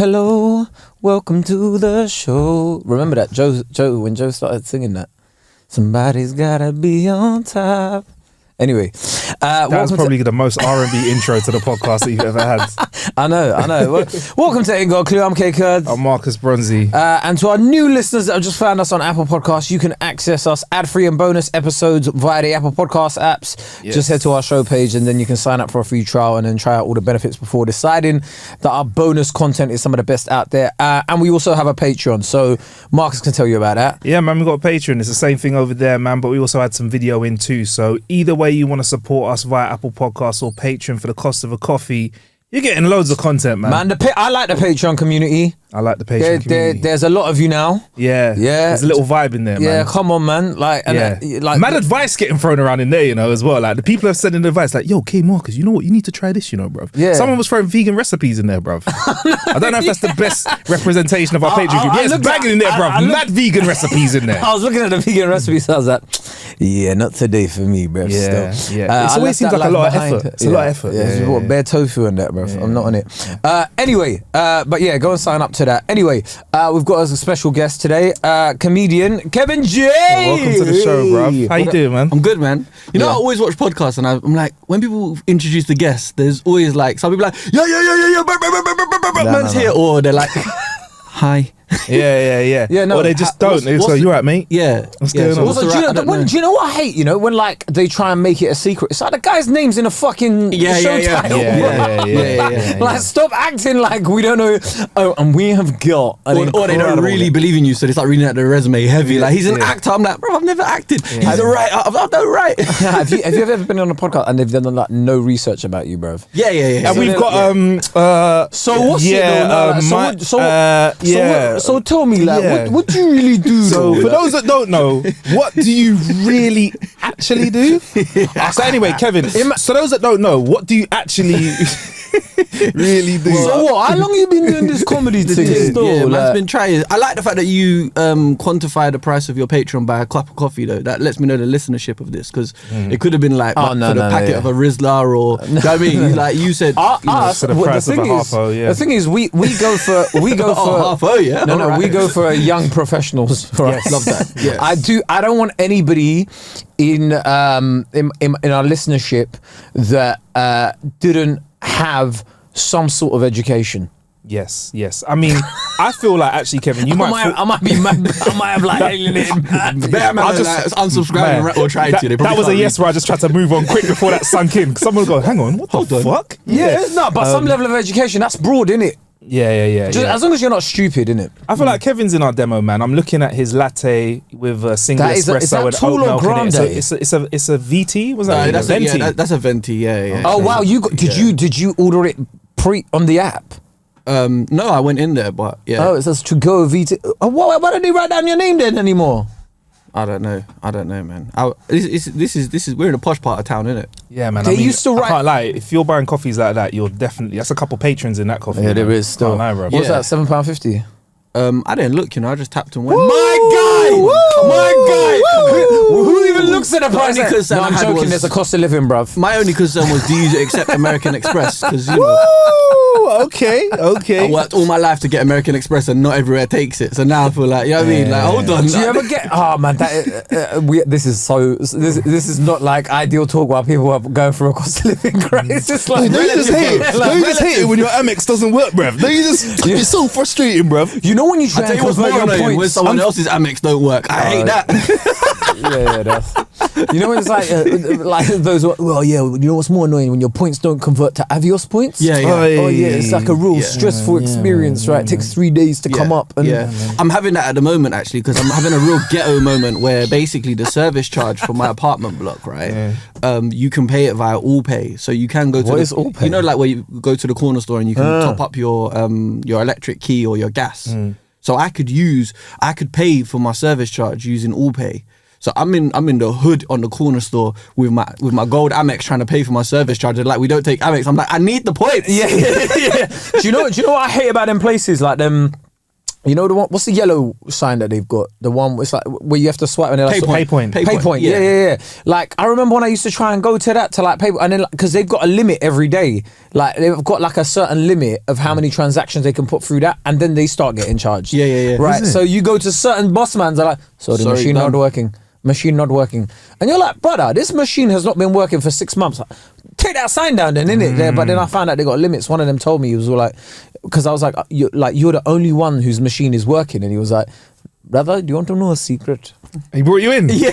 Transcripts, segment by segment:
Hello, welcome to the show. Remember that, Joe, when Joe started singing that? Somebody's gotta be on top. Anyway, that's probably the most R&B intro to the podcast that you've ever had. I know. Welcome to Ain't Got a Clue. I'm Kae Kurd. I'm Marcus Bronzy. And to our new listeners that have just found us on Apple Podcasts, you can access us ad-free and bonus episodes via the Apple Podcast apps. Yes. Just head to our show page and then you can sign up for a free trial and then try out all the benefits before deciding that our bonus content is some of the best out there. And we also have a Patreon, so Marcus can tell you about that. Yeah, man, we've got a Patreon. It's the same thing over there, man, but we also had some video in too. So either way you want to support us via Apple Podcasts or Patreon for the cost of a coffee, you're getting loads of content, man. I like the Patreon community. I like the Patreon community. There's a lot of you now. Yeah. There's a little vibe in there, man. Yeah, come on, man. Mad advice getting thrown around in there, you know, as well. Like, the people have said in advice, like, yo, K Marcus, you know what? You need to try this, you know, bruv. Yeah. Someone was throwing vegan recipes in there, bruv. I don't know if that's the best representation of our Patreon group. Yeah, it's bagging in there, bruv. Mad vegan recipes in there. I was looking at the vegan recipes, so I was like, yeah, not today for me, bruv. Yeah, still. Yeah. It always seems like a lot of effort. It's a lot of effort. Yeah, what, bare tofu in that, bruv. I'm not on it. Anyway, but yeah, go and sign up to that. Anyway, we've got as a special guest today, comedian Kevin J. Welcome to the show, bruv. How you doing, man? I'm good, man. You know, I always watch podcasts and I'm like, when people introduce the guests, there's always like, some people like, man's here, or they're like, hi. Yeah. No, or they just don't. So you alright, mate? Yeah. What's going on? Also, do you know what I hate? You know, when like they try and make it a secret. It's like the guy's name's in a fucking show title. Yeah. Like, stop acting like we don't know. Oh, and we have got. Or they don't really believe in you, so they start reading out the resume heavy. Like, he's an actor. I'm like, bro, I've never acted. He's a writer. I've done right. Have you ever been on a podcast and they've done like no research about you, bro? Yeah. And we've got So what's it? So tell me, like, what do you really do? So for those that don't know, what do you really actually do? So anyway, Kevin, so those that don't know, what do you actually really do? So what? How long have you been doing this comedy thing? Yeah, man's been trying. I like the fact that you quantify the price of your Patreon by a cup of coffee, though. That lets me know the listenership of this, because it could have been like for the packet of a Rizla, or you know what I mean? Like you said, the thing is, we go for half-o, yeah. No, we go for young professionals. Yes, love that. Yes. I don't want anybody in our listenership that didn't have some sort of education. Yes. I mean, I feel like actually, Kevin, you might. I might be mad. I might have like alienated. I'll just unsubscribe or try to. That was a yes where I just tried to move on quick before that sunk in. Someone will go, hang on, what the fuck? Yeah, no, but some level of education, that's broad, innit? Yeah. As long as you're not stupid, innit? I feel like Kevin's in our demo, man. I'm looking at his latte with a single espresso and oat milk in it. So it's a VT. Was that a venti? Yeah, that's a venti. Yeah. Oh wow, did you order it on the app? No, I went in there, but yeah. Oh, it says to go VT. Why don't they write down your name then anymore? I don't know, man. This is we're in a posh part of town, isn't it? Yeah, man. They used to write. I can't lie. If you're buying coffees like that, you're definitely. That's a couple patrons in that coffee. Yeah, there is still. Can't lie, bro. What's that? £7.50. I didn't look. I just tapped and went. My guy. Who even looks at the price? No, I'm joking. There's a cost of living, bruv. My only concern was, do you accept American Express? Because you know. Okay. I worked all my life to get American Express and not everywhere takes it. So now I feel like, you know what I mean? Like, hold on. Do you ever get, oh man, this is not like ideal talk while people are going through a cost of living crisis. It's like, don't you just hate it when your Amex doesn't work, bruv. It's so frustrating, bruv. You know when you try to convert your points when someone else's Amex don't work. I hate that. That's. You know when it's like those. Well, yeah. You know what's more annoying when your points don't convert to Avios points. Yeah. It's like a real stressful experience, right? It takes 3 days to come up. And I'm having that at the moment actually, because I'm having a real ghetto moment where basically the service charge for my apartment block, right? You can pay it via AllPay, so you can go to. What is AllPay? You know, like where you go to the corner store and you can top up your electric key or your gas. So I could pay for my service charge using AllPay. So I'm in the hood on the corner store with my gold Amex trying to pay for my service charge. They're like, we don't take Amex. I'm like, I need the points. Yeah. Do you know what I hate about them places? Like them You know the one? What's the yellow sign that they've got? The one it's like where you have to swipe and they're like Pay point. Pay point. Yeah. Like I remember when I used to try and go to that to like pay, and then because they've got a limit every day. Like they've got like a certain limit of how many transactions they can put through that, and then they start getting charged. Yeah. Right. So you go to certain boss mans, they're like, so the machine not working. Machine not working, and you're like, brother, this machine has not been working for 6 months. Take that sign down, then innit there. But then I found out they got limits. One of them told me, he was all like, because I was like, you're the only one whose machine is working, and he was like, brother, do you want to know a secret? He brought you in. Yeah.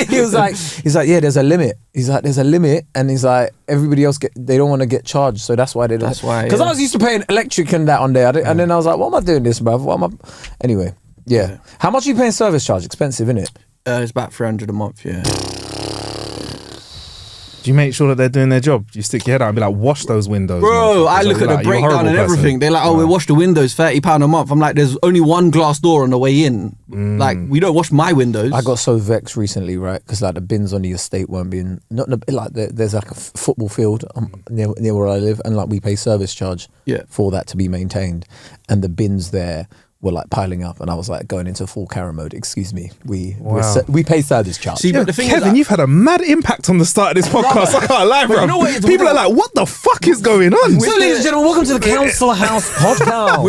he's like, yeah, there's a limit. He's like, there's a limit, and he's like, everybody else they don't want to get charged, so that's why they don't. That's why. Because I was used to paying electric and that on there, and then I was like, what am I doing this, bruv? What am I? Anyway. Yeah. How much are you paying service charge? Expensive, isn't it? It's about 300 a month, yeah. Do you make sure that they're doing their job? Do you stick your head out and be like, wash those windows? Bro, I look at the breakdown and everything. They're like, oh, we wash the windows, £30 a month. I'm like, there's only one glass door on the way in. Like, we don't wash my windows. I got so vexed recently, right? Because like the bins on the estate weren't being, there's like a football field near where I live, and like we pay service charge for that to be maintained. And the bins there were like piling up, and I was like going into full Karen mode. Excuse me, we pay service charge. See, but the thing Kevin, you've had a mad impact on the start of this podcast. I can't lie, bro. You know what, people are like, what the fuck is going on? So, ladies and gentlemen, welcome to the Council House podcast.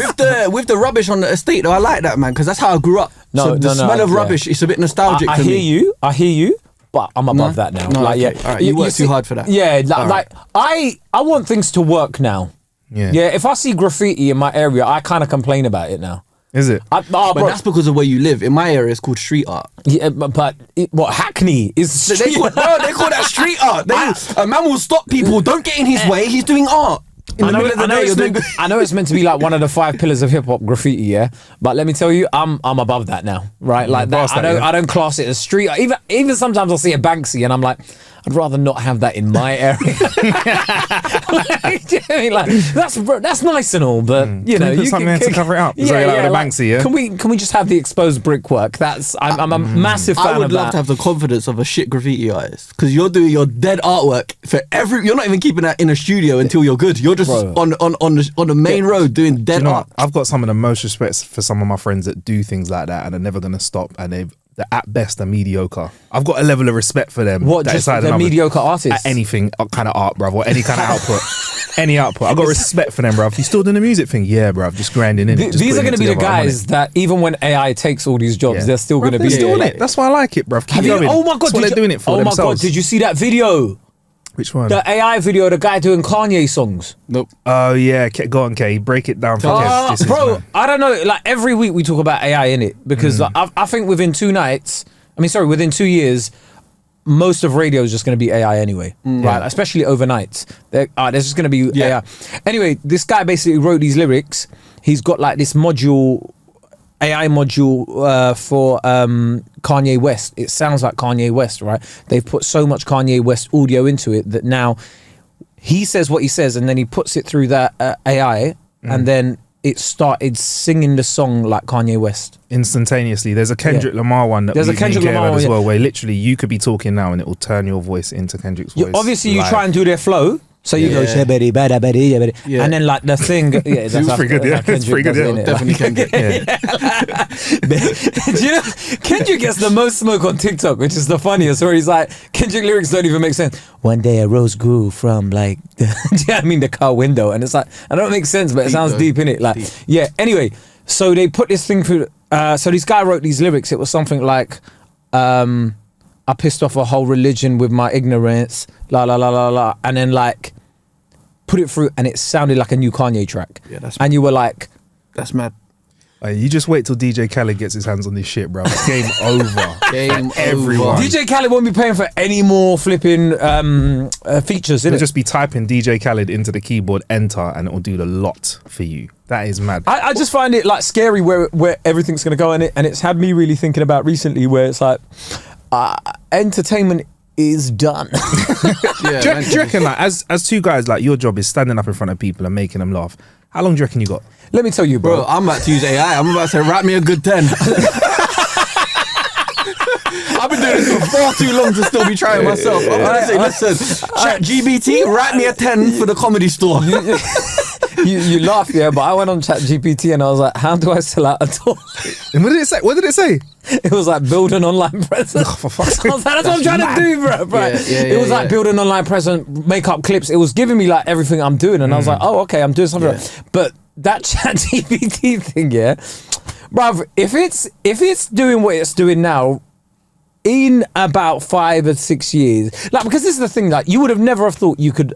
with the rubbish on the estate, though, I like that, man, because that's how I grew up. The smell of rubbish, it's a bit nostalgic. I hear you. But I'm above that now. No, like, okay. All right, you work too hard for that. Yeah, like I want things to work now. Yeah. If I see graffiti in my area, I kind of complain about it now. Is it? But that's because of where you live. In my area, it's called street art. Yeah, but what Hackney is? They call that street art. A man will stop people. Don't get in his way. He's doing art. I know it's meant to be like one of the 5 pillars of hip hop, graffiti, yeah. But let me tell you, I'm above that now, right? Like that, I don't class it as street art. Even sometimes I'll see a Banksy and I'm like, I'd rather not have that in my area. Like, that's nice and all, but you know, you put something there to cover it up. Banksy, yeah. Can we just have the exposed brickwork? I'm a massive fan of that. I would love to have the confidence of a shit graffiti artist, because you're doing your dead artwork for you're not even keeping that in a studio until you're good. You're just on the main road doing dead art. I've got some of the most respect for some of my friends that do things like that and are never going to stop, and they're at best are mediocre. I've got a level of respect for them. What, just they're mediocre artists? At anything, kind of art, bruv, or any kind of output. Any output. I've got respect for them, bruv. You still doing the music thing? Yeah, bruv, just grinding in it. These are going to be the guys that even when AI takes all these jobs, they're still going to be doing it. That's why I like it, bruv. Keep going. Oh my God. That's what they're doing it for themselves. Oh my God, did you see that video? Which one? The AI video, the guy doing Kanye songs. Nope. Oh yeah, go on, Kae. Break it down for Kev. Bro, I don't know. Like every week we talk about AI in it, because I think within 2 years, most of radio is just going to be AI anyway, right? Especially overnights. There's just going to be AI. Anyway, this guy basically wrote these lyrics. He's got like this AI module for Kanye West. It sounds like Kanye West, right? They've put so much Kanye West audio into it that now he says what he says, and then he puts it through that AI, and then it started singing the song like Kanye West instantaneously. There's a Kendrick Lamar one that there's a Kendrick Lamar as well, where literally you could be talking now and it will turn your voice into Kendrick's voice. Obviously, you try and do their flow. So you go, shabadi, bada, badi, yabadi. And then like the thing, that's pretty good, yeah. It's pretty good, yeah. Definitely Kendrick. Do you know, Kendrick gets the most smoke on TikTok, which is the funniest, where he's like, Kendrick lyrics don't even make sense. One day a rose grew from like, the car window. And it's like, I don't make sense, but it sounds deep, innit? Like, anyway, so they put this thing through, so this guy wrote these lyrics. It was something like, I pissed off a whole religion with my ignorance, la la la la la, and then like put it through, and it sounded like a new Kanye track. Yeah, and you were like, that's mad. You just wait till DJ Khaled gets his hands on this shit, bro. It's game over. Game everyone. over. DJ Khaled won't be paying for any more flipping features, innit? You'll just be typing DJ Khaled into the keyboard, enter, and it will do the lot for you. That is mad. I just find it like scary where everything's going to go in it, and it's had me really thinking about recently where it's like, entertainment is done. Do you reckon, like, as 2 guys, like, your job is standing up in front of people and making them laugh? How long do you reckon you got? Let me tell you, bro. I'm about to use AI. I'm about to say, write me a good 10. I've been doing this for far too long to still be trying myself. I'm going to say, listen, ChatGPT, write me a 10 for the Comedy Store. you laugh, yeah, but I went on ChatGPT and I was like, how do I sell out a tour? And what did it say? What did it say? It was like build an online presence. Oh, for fuck's I was like, that's what I'm trying to do, bro. It was like build an online presence, make up clips. It was giving me like everything I'm doing, and I was like, oh, okay, I'm doing something. Right. But that ChatGPT thing, yeah, bruv, if it's doing what it's doing now, in about 5 or 6 years, like, because this is the thing, like, you would have never have thought you could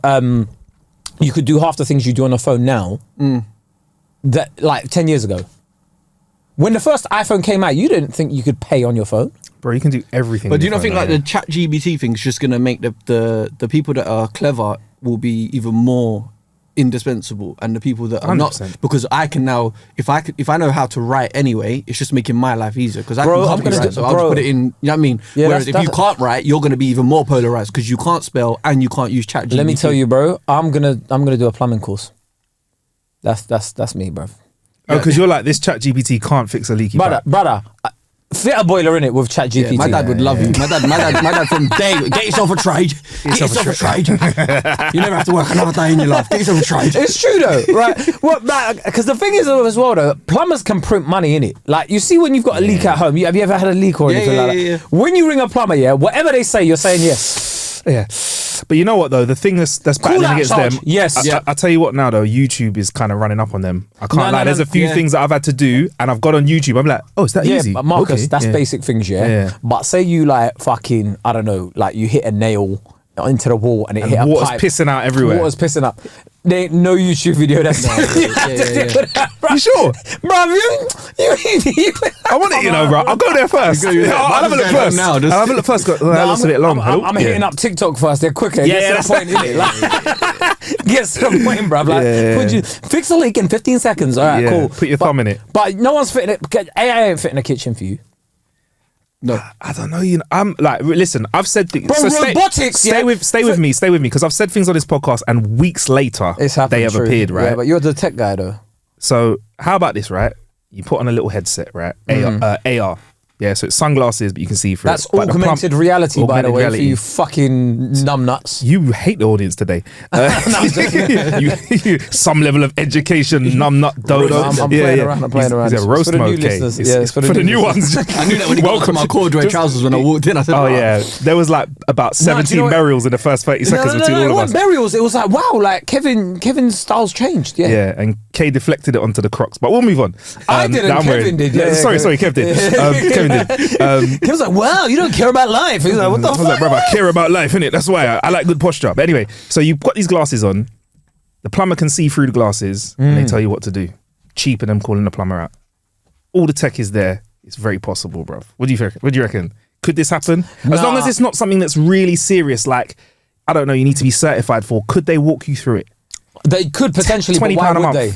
do half the things you do on a phone now, that like 10 years ago. When the first iPhone came out, you didn't think you could pay on your phone. Bro, you can do everything. But do you not think like the chat GBT thing's just going to make the people that are clever will be even more indispensable, and the people that are 100%. Not, because I can now, if I know how to write anyway, it's just making my life easier, because I can copyright, so I'll just put it in, you know what I mean? Yeah, whereas if you can't write, you're going to be even more polarized, because you can't spell and you can't use chat GBT. Let me tell you, bro, I'm gonna do a plumbing course. That's me, bro. Oh, because you're like, this chat GPT can't fix a leaky pipe. Brother, fit a boiler in it with chat GPT. Yeah, my dad would love you. My dad from day, get yourself a trade. Get yourself a trade. You never have to work another day in your life. Get yourself a trade. It's true though, right? Well, because the thing is as well though, plumbers can print money in it. Like, you see when you've got a leak at home, have you ever had a leak or anything like that? Yeah. When you ring a plumber, yeah, whatever they say, you're saying yes. Yeah. But you know what though, the thing that's battling against them, yes, I tell you what now though, YouTube is kind of running up on them. I can't lie, there's a few things that I've had to do, and I've got on YouTube, I'm like, oh, is that easy? But Marcus, that's basic things, yeah? But say you like fucking, I don't know, like you hit a nail into the wall and it hit a pipe. Water's pissing out everywhere. Water's pissing up. There ain't no YouTube video that's You sure? Bro, you I want it, you know, bro. I'll go there first. I'll have a look first. I'll have a look first. That looks a bit long. I'm hitting up TikTok first. They're quicker. Get to the point, innit? Like, gets to the point, bro. Like, fix the leak in 15 seconds. All right, cool. Put your thumb in it. But no one's fitting it. AI ain't fitting the kitchen for you. No, I don't know. You know, I'm like, listen. I've said things. Bro, so robotics. Stay with me, because I've said things on this podcast, and weeks later, they have appeared. Right? Yeah, but you're the tech guy, though. So how about this? Right, you put on a little headset, right? AR. Yeah, so it's sunglasses, but you can see through. That's augmented reality, by the way, for you fucking numbnuts. You hate the audience today. Some level of education, numbnut dodo. I'm playing around. I'm playing around. It's a roast mode, it's for the new ones. I knew that when he got to my corduroy trousers when I walked in. I said, oh yeah, there was like about 17 burials in the first 30 seconds between all of us. Burials. It was like, wow, like Kevin's style's changed. Yeah, and Kae deflected it onto the Crocs, but we'll move on. I didn't. Kevin did. Sorry, Kev did. Kevin did. He was like, wow, you don't care about life. He's like, what the fuck? I was like, brother, I care about life, innit? That's why I like good posture. But anyway, so you've got these glasses on. The plumber can see through the glasses and they tell you what to do. Cheaper than calling the plumber out. All the tech is there. It's very possible, bruv. What do you reckon? Could this happen? As long as it's not something that's really serious, like, I don't know, you need to be certified for. Could they walk you through it? They could potentially, £20 but why a would month. they?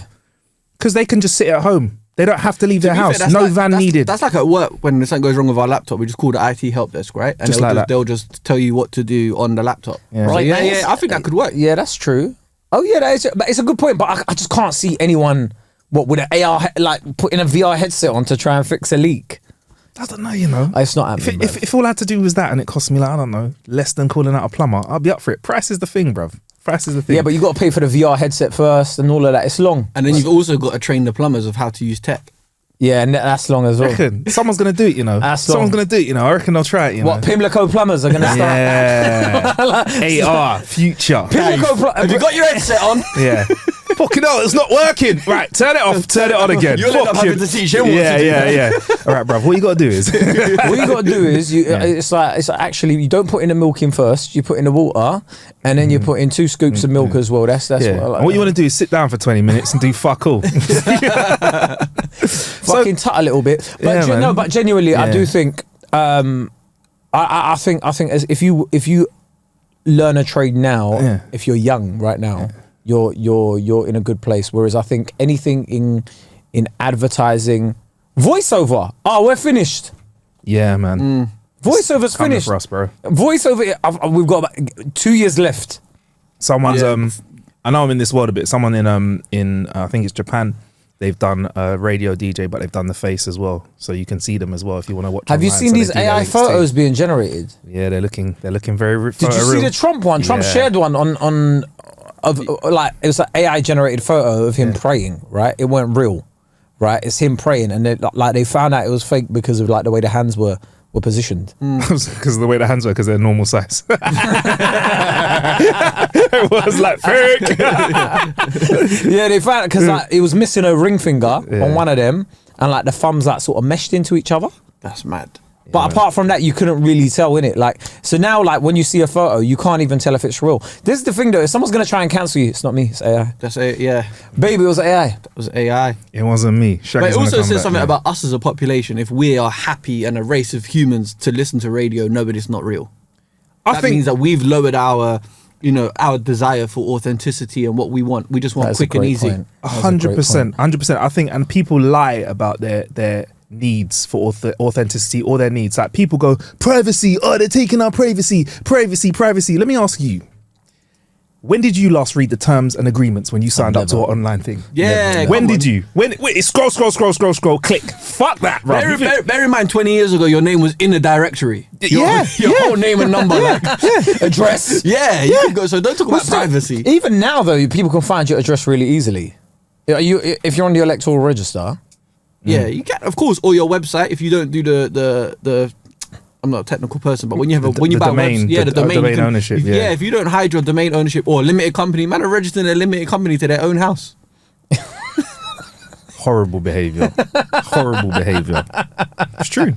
Because they can just sit at home. They don't have to leave their house. No van needed. That's like at work when something goes wrong with our laptop. We just call the IT help desk, right? And they'll just tell you what to do on the laptop. Yeah. Right? Yeah. I think that could work. Yeah, that's true. Oh yeah, it's a good point. But I just can't see anyone with an AR like putting a VR headset on to try and fix a leak. I don't know, you know. It's not happening. If all I had to do was that and it cost me like, I don't know, less than calling out a plumber, I'll be up for it. Price is the thing, bruv. Price is the thing. Yeah, but you got to pay for the VR headset first and all of that. It's long. And then you've also got to train the plumbers of how to use tech. Yeah, and that's long as well. I reckon someone's going to do it, you know. Someone's going to do it, you know. I reckon they'll try it, you know. What, Pimlico plumbers are going to start? Yeah. AR, future. Pimlico have you got your headset on? Yeah. Fucking hell, it's not working. Right, turn it off, turn it on again. You'll end up having to teach him what to do. Yeah. All right, bruv, what you got to do is... it's like actually, you don't put in the milk in first, you put in the water, and then you put in 2 scoops of milk as well. That's what I like. And what you want to do is sit down for 20 minutes and do fuck all. Fucking tut a little bit. But but genuinely, I do think... I think as if you learn a trade now, if you're young right now... You're in a good place. Whereas I think anything in advertising, voiceover. Oh, we're finished. Yeah, man. Voiceover's finished for us, bro. Voiceover. We've got about 2 years left. Someone's I know I'm in this world a bit. Someone in I think it's Japan. They've done a radio DJ, but they've done the face as well, so you can see them as well if you want to watch. Have you seen these AI photos being generated? Yeah, they're looking very. Did you see the Trump one? Trump shared one on of like it was an AI generated photo of him praying, right? It weren't real, right? It's him praying, and they found out it was fake because of like the way the hands were positioned. Because of the way the hands were, because they're normal size. It was like fake. Yeah, they found it because like it was missing a ring finger on one of them, and like the thumbs like sort of meshed into each other. That's mad. But apart from that, you couldn't really tell, innit? Like, so now, like, when you see a photo, you can't even tell if it's real. This is the thing, though. If someone's going to try and cancel you, it's not me, it's AI. That's it, yeah. Baby, it was AI. It was AI. It wasn't me. But it also says something about us as a population. If we are happy and a race of humans to listen to radio, no, but it's not real. That means that we've lowered our, our desire for authenticity and what we want. We just want quick and easy. 100%. 100%. I think, and people lie about their needs for authenticity or their needs. Like people go, privacy, they're taking our privacy. Let me ask you, when did you last read the terms and agreements when you signed up to an online thing? Yeah. When did you? Wait, scroll, click. Fuck that, bro. Bear in mind, 20 years ago, your name was in a directory. Your whole name and number, address. Yeah, you can go. So don't talk about privacy. Even now, though, people can find your address really easily. If you're on the electoral register. Yeah, you can, of course, or your website. If you don't do the I'm not a technical person, but when you have when you buy domain, the domain ownership. If you don't hide your domain ownership or limited company, man, are registering a limited company to their own house. Horrible behavior. It's true.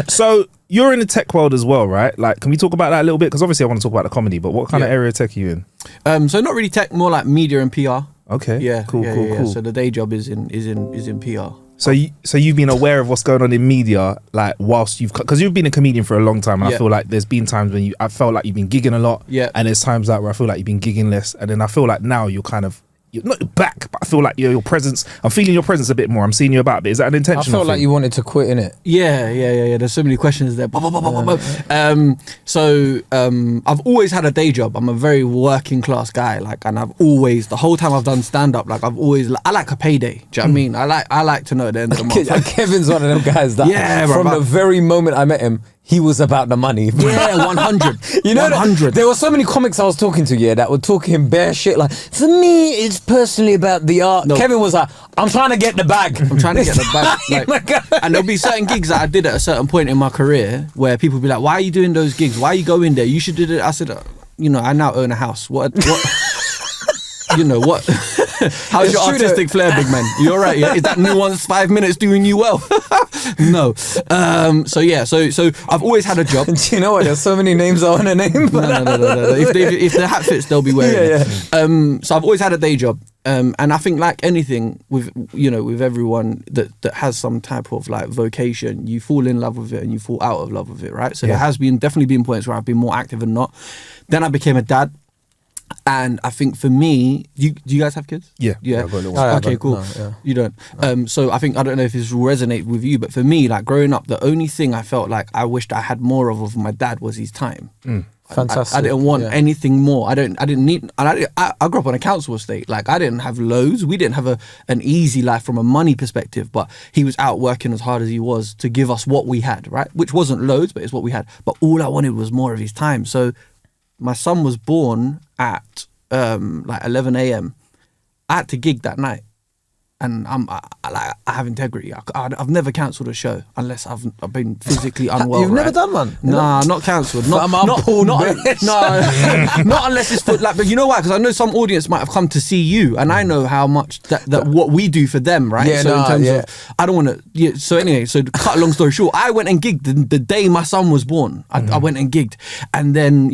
So you're in the tech world as well, right? Like, can we talk about that a little bit? Because obviously I want to talk about the comedy, but what kind of area of tech are you in? So not really tech, more like media and PR. Okay. Yeah. Cool. So the day job is in PR. So you've been aware of what's going on in media, like whilst because you've been a comedian for a long time, and I feel like there's been times when I felt like you've been gigging a lot, and there's times like where I feel like you've been gigging less, and then I feel like now you're not back, but I feel like your presence. I'm feeling your presence a bit more. I'm seeing you about a bit. Is that an intentional? I felt like you wanted to quit, innit? Yeah. There's so many questions there. So I've always had a day job. I'm a very working class guy. Like, and I've always, the whole time I've done stand up, like I like a payday. Do you know what I mean? I like to know at the end of the month. Kevin's one of them guys that from the very moment I met him, he was about the money. Yeah, 100. You know, 100. There were so many comics I was talking to, that were talking bare shit. Like, for me, it's personally about the art. No. Kevin was like, I'm trying to get the bag. Like, and there'll be certain gigs that I did at a certain point in my career where people be like, why are you doing those gigs? Why are you going there? You should do it. I said, I now own a house. What? What? How's your artistic flair, big man? You all right? Yeah? Is that nuanced 5 minutes doing you well? No. So I've always had a job. Do you know what? There's so many names I want to name. No. If the hat fits, they'll be wearing it. So I've always had a day job. And I think like anything with everyone that has some type of like vocation, you fall in love with it and you fall out of love with it, right? So there has definitely been points where I've been more active and not. Then I became a dad. And I think for me, do you guys have kids? Yeah. Okay, cool. No, yeah. You don't. So I don't know if this will resonate with you, but for me, like growing up, the only thing I felt like I wished I had more of my dad was his time. Fantastic. I didn't want anything more. I didn't need. And I grew up on a council estate. Like I didn't have loads. We didn't have an easy life from a money perspective. But he was out working as hard as he was to give us what we had, right? Which wasn't loads, but it's what we had. But all I wanted was more of his time. So my son was born at like 11 a.m. I had to gig that night. And I have integrity. I've never cancelled a show unless I've been physically unwell. You've never done one? Nah, not cancelled. Not unless it's for like. But you know why? Because I know some audience might have come to see you, and I know how much that what we do for them, right? Yeah, so in terms of, I don't want to. Yeah. So anyway, so to cut a long story short, I went and gigged the day my son was born. I went and gigged, and then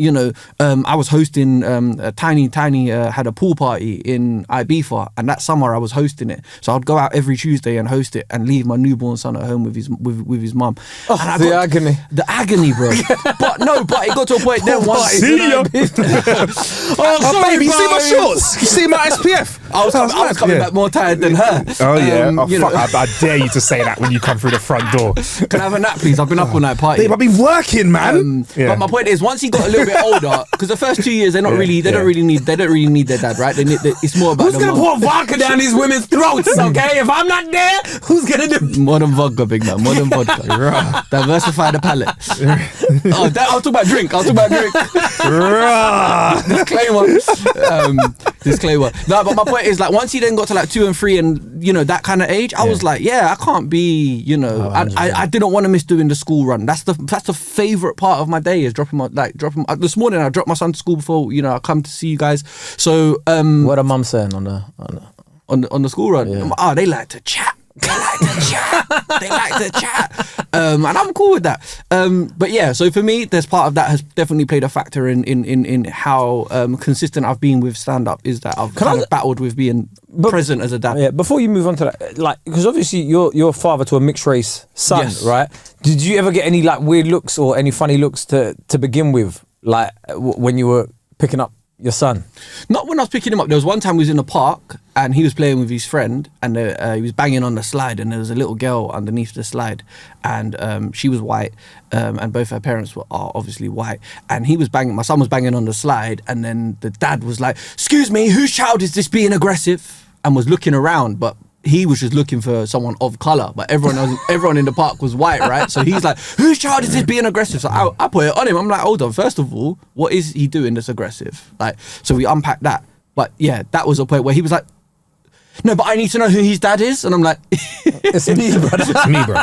I was hosting a tiny had a pool party in Ibiza, and that summer I was hosting it. So I'd go out every Tuesday and host it and leave my newborn son at home with his mum. Oh, and agony. The agony, bro. But it got to a point then once. See ya. Oh, baby, you see my shorts? You see my SPF? I was coming back more tired than her. Oh, yeah. I dare you to say that when you come through the front door. Can I have a nap, please? I've been up all night partying. Babe, I've been working, man. But my point is, once he got a little bit older, because the first 2 years they don't really need their dad, right? It's more about who's gonna pour vodka down these women's throats? It's okay. If I'm not there, who's gonna do? Modern vodka, big man. Modern vodka. Diversify the palate. I'll talk about drink. Disclaimer. No, but my point is, like, once he then got to like 2 and 3 and, you know, that kind of age, I was like, yeah, I can't be, you know, I didn't want to miss doing the school run. That's the favorite part of my day, is dropping this morning I dropped my son to school before, you know, I come to see you guys. So what are mum saying on the school run? Yeah. They like to chat. And I'm cool with that. But yeah, so for me, there's part of that has definitely played a factor in how consistent I've been with stand up, is that I've kind of battled with being present as a dad. Yeah, before you move on to that, like, because obviously you're father to a mixed race son, yes. Right? Did you ever get any like weird looks or any funny looks to begin with, like when you were picking up your son? Not when I was picking him up. There was one time we was in a park and he was playing with his friend, and he was banging on the slide, and there was a little girl underneath the slide, and she was white, and both her parents are obviously white, and my son was banging on the slide, and then the dad was like, "Excuse me, whose child is this being aggressive?" and was looking around, but he was just looking for someone of colour, but everyone in the park was white, right? So he's like, "Whose child is this being aggressive?" So I put it on him. I'm like, hold on, first of all, what is he doing that's aggressive? Like, so we unpacked that. But yeah, that was a point where he was like, "No, but I need to know who his dad is." And I'm like, "It's me, brother. It's me, bro.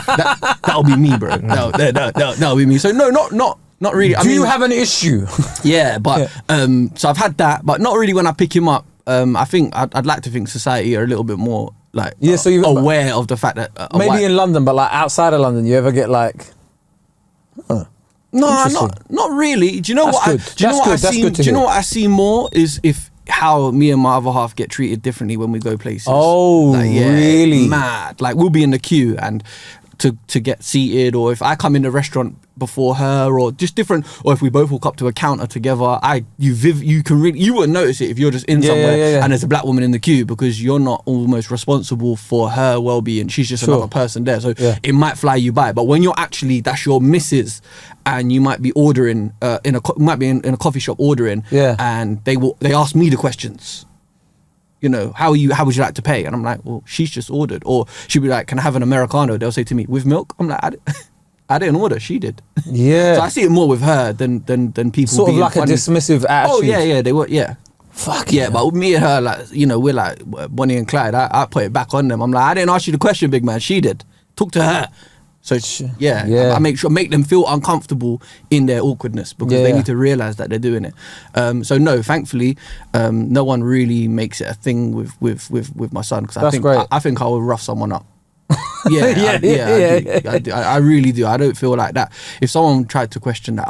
That'll be me, bro. That'll be me." So no, not really. Do you have an issue? Yeah, but so I've had that, but not really when I pick him up. I think I'd like to think society are a little bit more like so you're aware of the fact that maybe in London, but like outside of London, you ever get like, no, not really. Do you know what? Do you know what I see more is how me and my other half get treated differently when we go places. Oh, like, really? Mad. Like, we'll be in the queue and to get seated, or if I come in the restaurant before her, or just different, or if we both walk up to a counter together, you wouldn't notice it if you're just in somewhere and there's a black woman in the queue, because you're not almost responsible for her well-being. She's just another person there, so it might fly you by. But when you're actually, that's your missus, and you might be ordering in a coffee shop ordering, and they ask me the questions. You know, how would you like to pay? And I'm like, well, she's just ordered. Or she'll be like, "Can I have an Americano?" They'll say to me, "With milk?" I'm like, I didn't order, she did. Yeah. So I see it more with her than people sort of like funny. A dismissive attitude. Oh yeah, they were, yeah. Fuck yeah. But with me and her, like, you know, we're like Bonnie and Clyde. I put it back on them. I'm like, I didn't ask you the question, big man. She did. Talk to her. So I make them feel uncomfortable in their awkwardness, because they need to realise that they're doing it. So no, thankfully, no one really makes it a thing with my son, because I think I would rough someone up. I really do. I don't feel like that. If someone tried to question that,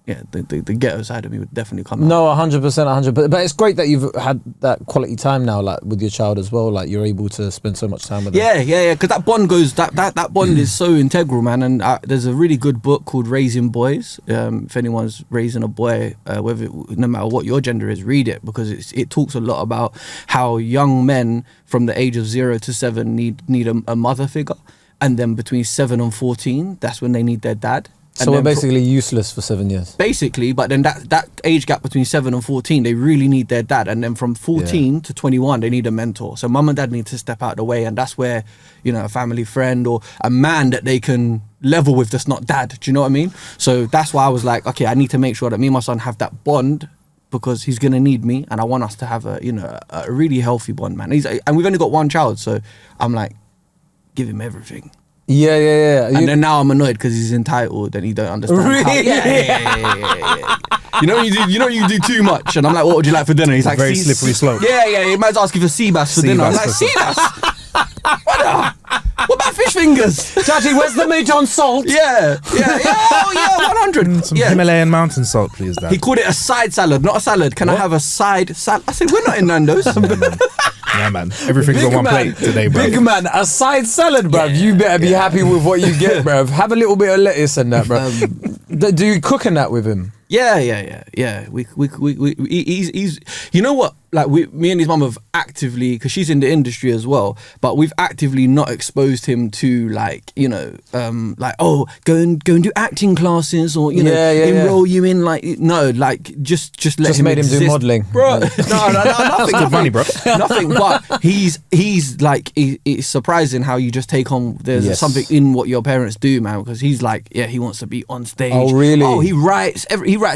the ghetto side of me would definitely come out. No, 100%, 100%. But it's great that you've had that quality time now, like with your child as well. Like, you're able to spend so much time with them. Yeah. Because that bond that bond is so integral, man. And there's a really good book called Raising Boys. If anyone's raising a boy, no matter what your gender is, read it, because it talks a lot about how young men from the age of 0 to 7 need a mother figure, and then between 7 and 14, that's when they need their dad. So we're basically useless for 7 years. Basically, but then that age gap between 7 and 14, they really need their dad. And then from 14 to 21, they need a mentor. So mum and dad need to step out of the way. And that's where, you know, a family friend or a man that they can level with that's not dad. Do you know what I mean? So that's why I was like, okay, I need to make sure that me and my son have that bond, because he's going to need me. And I want us to have a really healthy bond, man. And we've only got one child. So I'm like, give him everything. Yeah. And then now I'm annoyed because he's entitled and he don't understand. Really? Yeah. You know you do too much, and I'm like, "What would you like for dinner?" He's like, very slippery slope. Yeah. He might ask you for sea bass for dinner. I'm like, sea bass? What about fish fingers? Daddy, where's the midge on salt? Yeah. Oh yeah, 100. Some Himalayan mountain salt, please, Dad. He called it a side salad, not a salad. Can I have a side salad? I said, we're not in Nando's. Yeah, man. Everything's on one plate today, bro. Big man, a side salad, bruv. You better be happy with what you get, bruv. Have a little bit of lettuce and that, bruv. Do you cook in that with him? Yeah. He's you know what? Like me and his mum have actively, because she's in the industry as well, but we've actively not exposed him to like, you know, like, oh, go and do acting classes, or you know, enroll you in like, no, like just let him made exist. him do modelling, bro. No, nothing. Good money, bro. Nothing. But he's like, it's surprising how you just take on. There's something in what your parents do, man. Because he's like, yeah, he wants to be on stage. Oh, really? Oh, he writes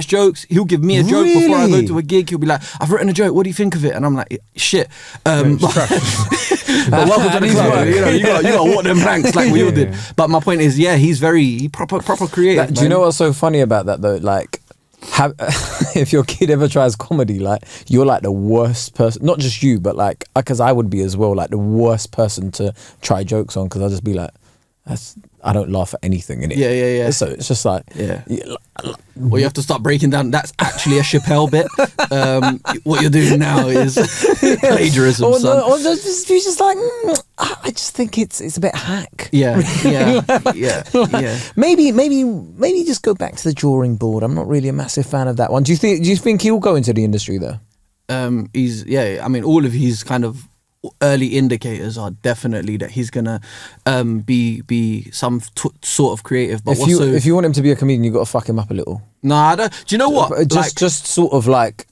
jokes. He'll give me a joke before I go to a gig. He'll be like, I've written a joke. What do you think of it? And I'm like, shit. But welcome to the club. You know, you got to walk them planks like we all did. But my point is, he's very proper creative. Do you know what's so funny about that though? Like, if your kid ever tries comedy, like, you're like the worst person. Not just you, but like, because I would be as well, like the worst person to try jokes on, because I'll just be like, I don't laugh at anything in it. Yeah. So it's just like, Or you have to start breaking down. That's actually a Chappelle bit. What you're doing now is plagiarism, son. Or you're just like, I just think it's a bit hack. Yeah. Maybe just go back to the drawing board. I'm not really a massive fan of that one. Do you think he'll go into the industry though? I mean, all of his kind of early indicators are definitely that he's gonna be some sort of creative. But if you want him to be a comedian, you got to fuck him up a little. No, I don't. Do you know what? Just sort of like,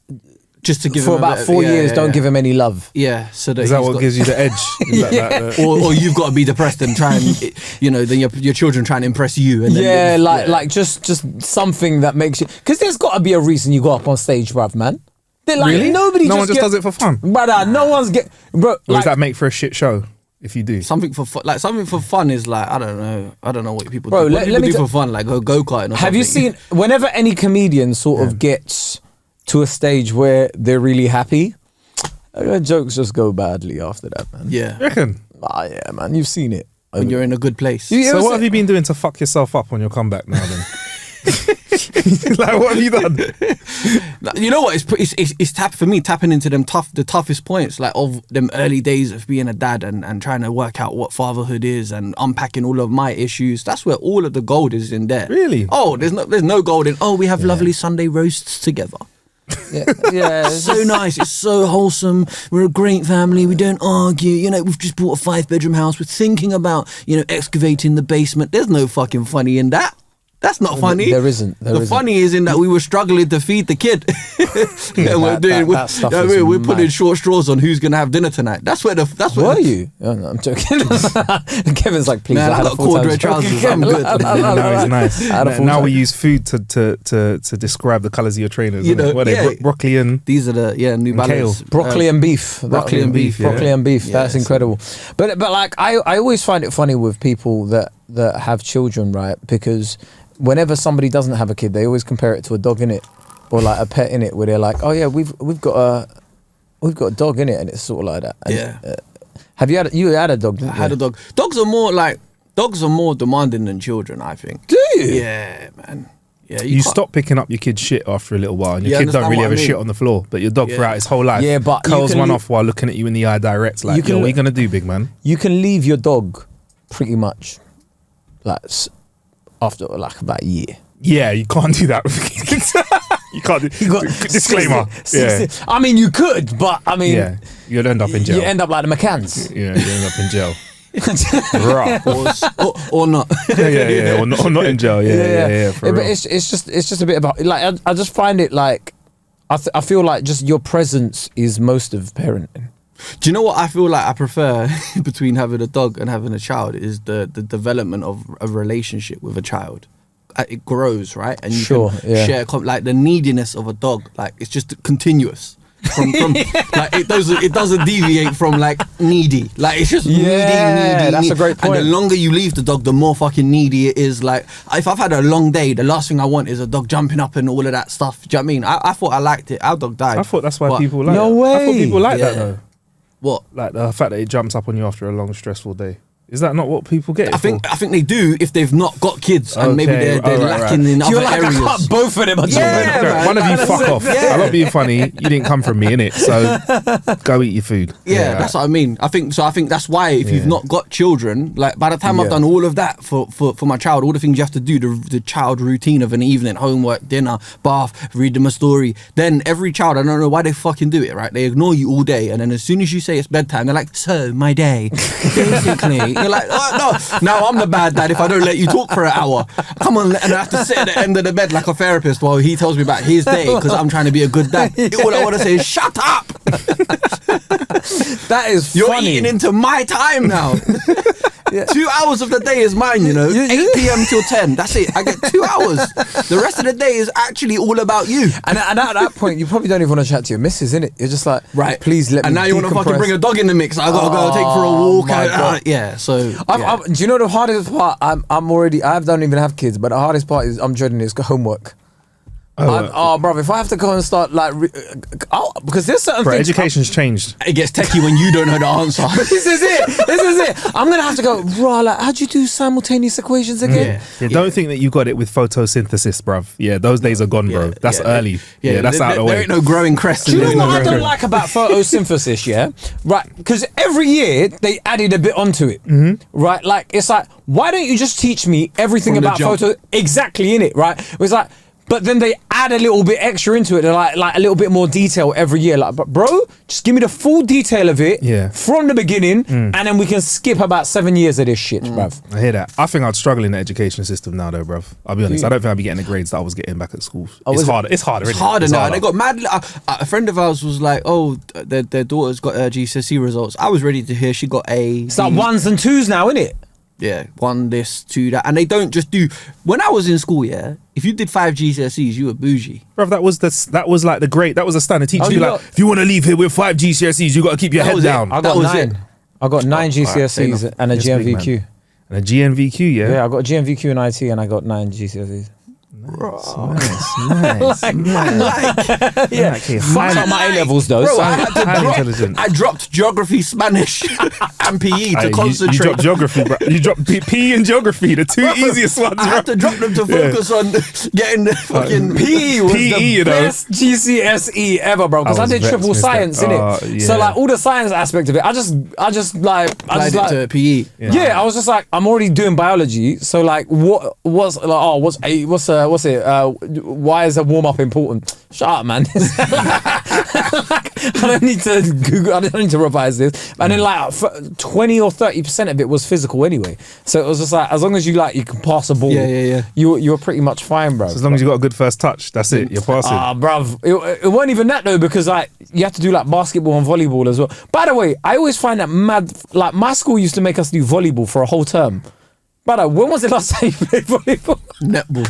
just to give for him about 4 years, don't give him any love. Yeah, so that is that what gives you the edge? Is that or you've got to be depressed and try and, you know, then your children try and impress you. And then like just something that makes you, because there's got to be a reason you go up on stage, bruv, man. Like, really? No one just does it for fun. Brother, no one's bro. Or does that make for a shit show if you do? Something for fun, like something for fun is like, I don't know what people do. What people do for fun, like go karting. Or have you seen whenever any comedian sort of gets to a stage where they're really happy, jokes just go badly after that, man. Yeah, you reckon? Yeah, man, you've seen it when you're in a good place. So what have you been doing to fuck yourself up on your comeback now then? Like, what have you done? You know what? It's tapping into the toughest points, like of them early days of being a dad and trying to work out what fatherhood is and unpacking all of my issues. That's where all of the gold is in there. Really? Oh, there's no gold in. Oh, we have lovely Sunday roasts together. Yeah, it's so nice. It's so wholesome. We're a great family. We don't argue. You know, we've just bought a 5-bedroom house. We're thinking about, you know, excavating the basement. There's no fucking funny in that. That's not funny. There isn't. The funny is in that we were struggling to feed the kid. We're putting short straws on who's gonna have dinner tonight. Were you? Oh, no, I'm joking. Kevin's like, please. Man, I got corduroy trousers. I'm good. No, it's nice. Now we use food to describe the colours of your trainers. You know, what are they? Broccoli and these are the new balance. Broccoli and beef. Broccoli and beef. That's incredible. But like I always find it funny with people that have children, right? Because whenever somebody doesn't have a kid, they always compare it to a dog, innit? Or like a pet, innit? Where they're like, oh yeah, we've got a dog, innit? And it's sort of like that. And, have you had a dog? I had a dog. Dogs are more demanding than children, I think. Do you? Yeah, man. Yeah, you stop picking up your kid's shit after a little while, and your kid don't really have a shit on the floor, but your dog throughout his whole life curls one off while looking at you in the eye direct, like, yo, what are you gonna do, big man? You can leave your dog pretty much like after like about a year. Yeah, you can't do that with kids. You can't do disclaimer. 60. I mean, you could, but I mean, you'll end up in jail. You end up like the McCanns. Yeah, you end up in jail. or not. Or not in jail. But it's just a bit about, like, I just find it like I feel like just your presence is most of parenting. Do you know what I feel like I prefer between having a dog and having a child is the development of a relationship with a child. It grows, right? And you can share like the neediness of a dog. Like, it's just continuous. From like it doesn't deviate from like needy. Like, it's just needy. That's a great point. And the longer you leave the dog, the more fucking needy it is. Like, if I've had a long day, the last thing I want is a dog jumping up and all of that stuff. Do you know what I mean? I thought I liked it. Our dog died. I thought that's why people like it. No way. I thought people like that though. What? Like the fact that it jumps up on you after a long, stressful day. Is that not what people get? I think they do if they've not got kids and maybe they're lacking in other areas. I can't both of them. One of you fuck off. I'm not being funny. You didn't come from me, innit? So go eat your food. Yeah, that's what I mean. I think that's why if you've not got children, like by the time I've done all of that for my child, all the things you have to do, the child routine of an evening, homework, dinner, bath, read them a story, then every child, I don't know why they fucking do it, right? They ignore you all day, and then as soon as you say it's bedtime, they're like, so my day, basically. You're like, oh, no, now I'm the bad dad if I don't let you talk for an hour. Come on, and I have to sit at the end of the bed like a therapist while he tells me about his day because I'm trying to be a good dad. All I want to say is, shut up! That is You're funny. eating into my time now. 2 hours of the day is mine, 8 p.m. till 10. That's it. I get 2 hours. The rest of the day is actually all about you. And at that point, you probably don't even want to chat to your missus, innit? You're just like, right, please let me. And now you want to fucking bring a dog in the mix. I gotta go take for a walk. Yeah. So do you know the hardest part? I don't even have kids, but the hardest part is I'm dreading is homework. Bro, if I have to go and start because there's certain things. Education's changed. It gets techie when you don't know the answer. This is it. I'm gonna have to go. Like, how'd you do simultaneous equations again? Don't think that you got it with photosynthesis, bruv. Yeah, those days are gone, bro. That's early. Yeah, that's out of the way. There ain't no growing crest. Do you know what I don't like about photosynthesis? Yeah, right. Because every year they added a bit onto it. Right, like it's like, why don't you just teach me everything about photo exactly in it? Right, it's like. But then they add a little bit extra into it. They're like a little bit more detail every year. Like, but bro, just give me the full detail of it from the beginning, and then we can skip about 7 years of this shit, bruv. I hear that. I think I'd struggle in the education system now, though, bruv. I'll be honest. I don't think I'd be getting the grades that I was getting back at school. It's harder. It's harder. It's harder now. They got mad. A friend of ours was like, "Oh, their daughter's got GCSE results." I was ready to hear she got A. It's like 1s and 2s now, isn't it? Yeah, 1 this, 2 that, and they don't just do. When I was in school, if you did 5 GCSEs, you were bougie. Bruv, that was like the grade. That was a standard teacher. If you want to leave here with 5 GCSEs, you got to keep your head down. I got 9. I got 9 GCSEs and a GMVQ. And a GMVQ, yeah. Yeah, I got a GMVQ in IT and I got 9 GCSEs. Nice. Yeah. Fucked up my A levels though. Bro, So I dropped geography, Spanish, and PE to concentrate. You dropped geography, bro. You dropped PE and geography, the two easiest ones. I had to drop them to focus on getting the fucking PE was the best GCSE ever, bro. Because I did triple science in it. So like all the science aspect of it, I just like to PE. Yeah, I was just like, I'm already doing biology, so like why is a warm up important? Shut up, man. I don't need to Google. I don't need to revise this. And then like 20 or 30% of it was physical anyway. So it was just like, as long as you can pass a ball, you're pretty much fine, bro. So as long as you got a good first touch, that's it. You're passing. Bruv, it wasn't even that though, because like you have to do like basketball and volleyball as well. By the way, I always find that mad. Like my school used to make us do volleyball for a whole term. Brother, when was the last time you played volleyball? Netball.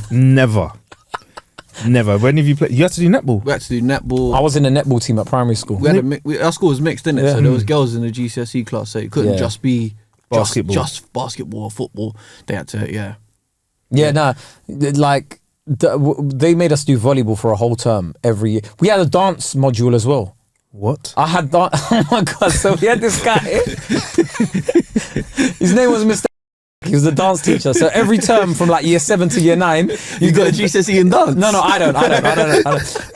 Never. When have you played? You had to do netball. We had to do netball. I was in a netball team at primary school. Our school was mixed, didn't it? So there was girls in the GCSE class, so it couldn't just be basketball. Just basketball or football. They had to, like they made us do volleyball for a whole term every year. We had a dance module as well. What? I had dance. Oh my god! So we had this guy. His name was Mr. He was a dance teacher. So every term from like year 7 to year 9, you got a GCSE in dance. No, I don't.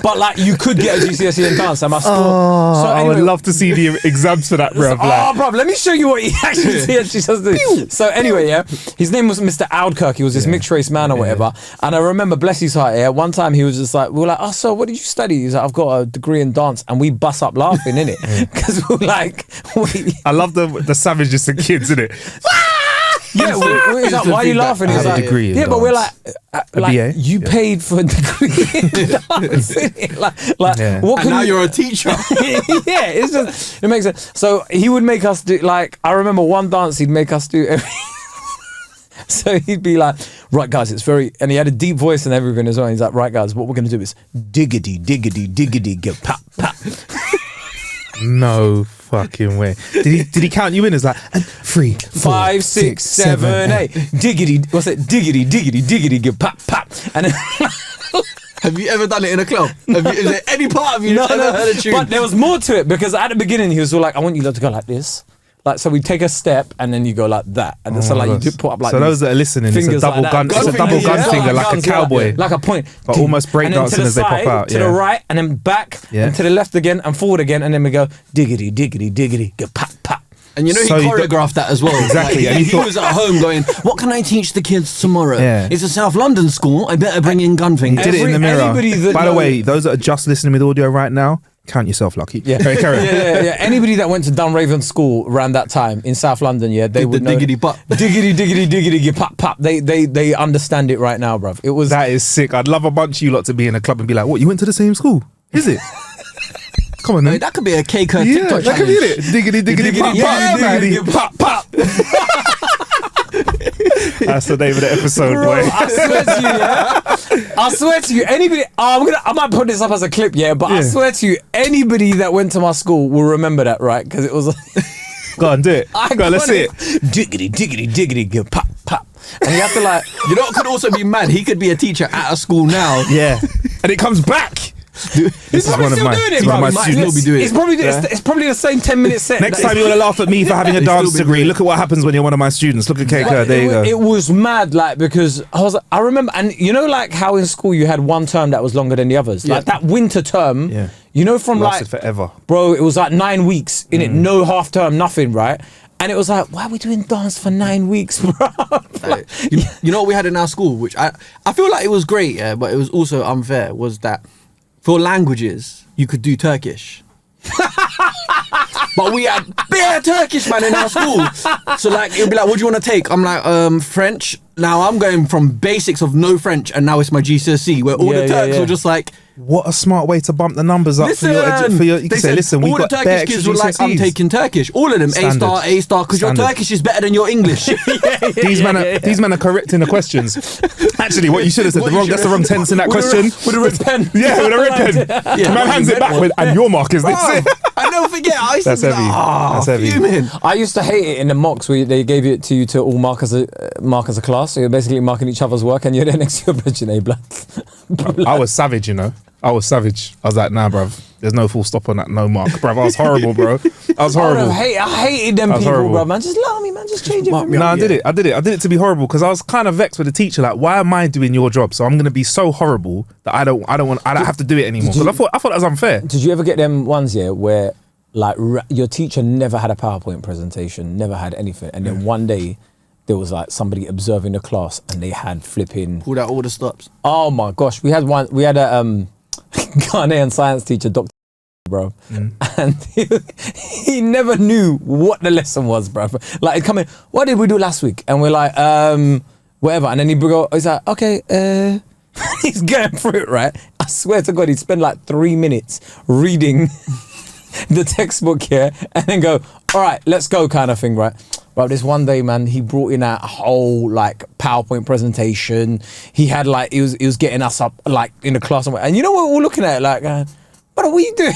But like you could get a GCSE in dance. And my school. So anyway, I would love to see the exams for that, bro. Bro, let me show you what he actually does. So anyway, his name was Mr. Audkirk. He was this mixed race man or whatever. And I remember, bless his heart, one time he was just like, we were like, oh, so what did you study? He's like, I've got a degree in dance, and we bust up laughing, innit? Because we're like, I love the savageness of kids, innit? Yeah, we're like, why are you laughing? It's like, degree yeah, but we're like you paid for a degree in dance. What and now you're a teacher. Yeah, it makes sense. So he would make us do, like, I remember one dance he'd make us do every. So he'd be like, right guys, it's very, and he had a deep voice and everything as well. He's like, right guys, what we're gonna do is diggity, get pap, pap. No fucking way. Did he count you in as like 3, 4, 5, 6, 7, 8. Diggity, what's it? Diggity, get pap, pap. And then have you ever done it in a club? Is there any part of you that's ever heard a tune? But there was more to it, because at the beginning he was all like, I want you to go like this. Like, so we take a step and then you go like that. And so like you do put up like so those that are listening, it's a double like gun. It's a double gun finger, like a cowboy. Like a point. But almost breakdancing as they pop out. To the right and then back and to the left again and forward again. And then we go diggity, diggity, diggity, go pop, pop. And you know he choreographed that as well. Exactly. Like, and he was at home going, what can I teach the kids tomorrow? Yeah. It's a South London school. I better bring in gun He fingers. did it in the mirror. By the way, those that are just listening with audio right now, count yourself lucky. Yeah. Right, carry on. Yeah. Anybody that went to Dunraven School around that time in South London, they would know. Diggity pop. Diggity, diggity, diggity, pop, pop. They understand it right now, bruv. It was... That is sick. I'd love a bunch of you lot to be in a club and be like, what, you went to the same school? Is it? Come on, man. That could be a Kae Kurd TikTok that could be it. Diggity, diggity, pop, pop, diggity, pop, pop. That's the name of the episode, boy. I swear to you, anybody. I might put this up as a clip, but I swear to you, anybody that went to my school will remember that, right? Because it was. Go on, do it. Go on, let's see it. Diggity, diggity, diggity, go pop, pop. And you have to like. You know what could also be mad? He could be a teacher at a school now. Yeah. And it comes back. This is one of my students. It's probably the same 10-minute set. Next time you want to laugh at me for having a dance degree, look at what happens when you're one of my students. Look at Kae Kurd. There you go. It was mad, like, because I remember, and you know, like how in school you had one term that was longer than the others. Like that winter term. Yeah. You know, from lasted like forever, bro. It was like 9 weeks in it, no half term, nothing, right? And it was like, why are we doing dance for 9 weeks, bro? Like, you know what we had in our school, which I feel like it was great, but it was also unfair, was that for languages, you could do Turkish. But we had bare Turkish man in our school. So like, it'd be like, what do you want to take? I'm like, French. Now I'm going from basics of no French and now it's my GCSE, where all the Turks were just like, what a smart way to bump the numbers up for your you can say, listen, we got all the Turkish kids were like, I'm taking Turkish. All of them, Standard. A star, because your Turkish is better than your English. These men are correcting the questions. Actually, what you should have said, that's the wrong tense in that question. With a red pen. Yeah, with a red pen. Man hands it backward and your mark is this. I never forget. I used to be heavy. Like, that's heavy. I used to hate it in the mocks where they gave it to you to all mark as a class. So you're basically marking each other's work and you're there next to your bench, blood. I was savage, you know. I was savage. I was like, nah, bruv. There's no full stop on that, no mark. Bruv, I was horrible, bro. I was horrible. I hated them people, bro, man. Just allow me, man. Just change it for me. No, I did it to be horrible because I was kind of vexed with the teacher. Like, why am I doing your job? So I'm going to be so horrible that I don't have to do it anymore. Because I thought that was unfair. Did you ever get them ones, where like your teacher never had a PowerPoint presentation, never had anything. And then one day there was like somebody observing the class and they had flipping... Pulled out all the stops. Oh my gosh. We had a Ghanaian science teacher, Dr. bro. And he never knew what the lesson was, bro. Like he'd come in, what did we do last week? And we're like, whatever. And then he's like, okay, he's going through it, right? I swear to God, he'd spend like 3 minutes reading the textbook here and then go, all right, let's go kind of thing, right? But this one day, man, he brought in a whole like PowerPoint presentation. He had like, he was getting us up like in the class. And you know what we're looking at? Like, but what are you doing?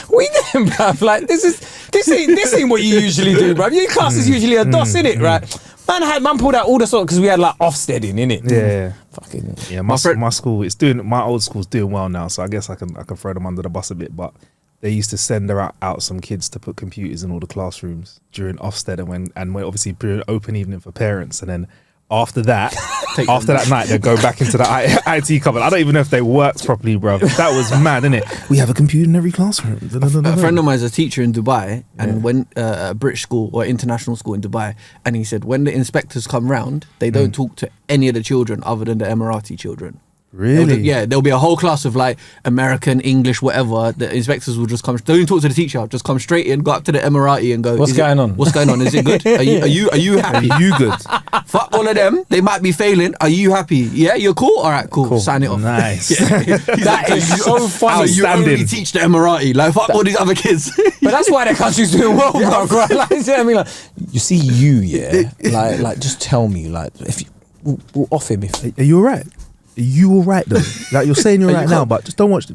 What are you doing, bruv? Like, this ain't what you usually do, bruv. Your class is usually a DOS, innit, right? Man pulled out all the sort because we had like Ofsteding, innit? Yeah. Fucking. Yeah, my school, my old school's doing well now, so I guess I can throw them under the bus a bit, but they used to send out some kids to put computers in all the classrooms during Ofsted and when obviously during open evening for parents, and then after that night they'd go back into the IT cupboard. I don't even know if they worked properly, bro. That was mad, innit? We have a computer in every classroom. A friend of mine is a teacher in Dubai, and when a British school or international school in Dubai, and he said when the inspectors come round, they don't talk to any of the children other than the Emirati children. Really? There'll be a whole class of like American, English, whatever. The inspectors will just come. Don't even talk to the teacher. Just come straight in, go up to the Emirati and go, What's going on? What's going on? Is it good? Are you happy? Are you good? Fuck all of them. They might be failing. Are you happy? Yeah, you're cool. All right, cool. Sign it off. Nice. That is so funny. So you only teach the Emirati. Like fuck all these other kids. But that's why their country's doing well, bro. Right? Like, you know what I mean? Like, you see, like, just tell me, like, if you, we'll off him if. Are you alright? Are you all right though? Like you're saying you're right now, but just don't watch.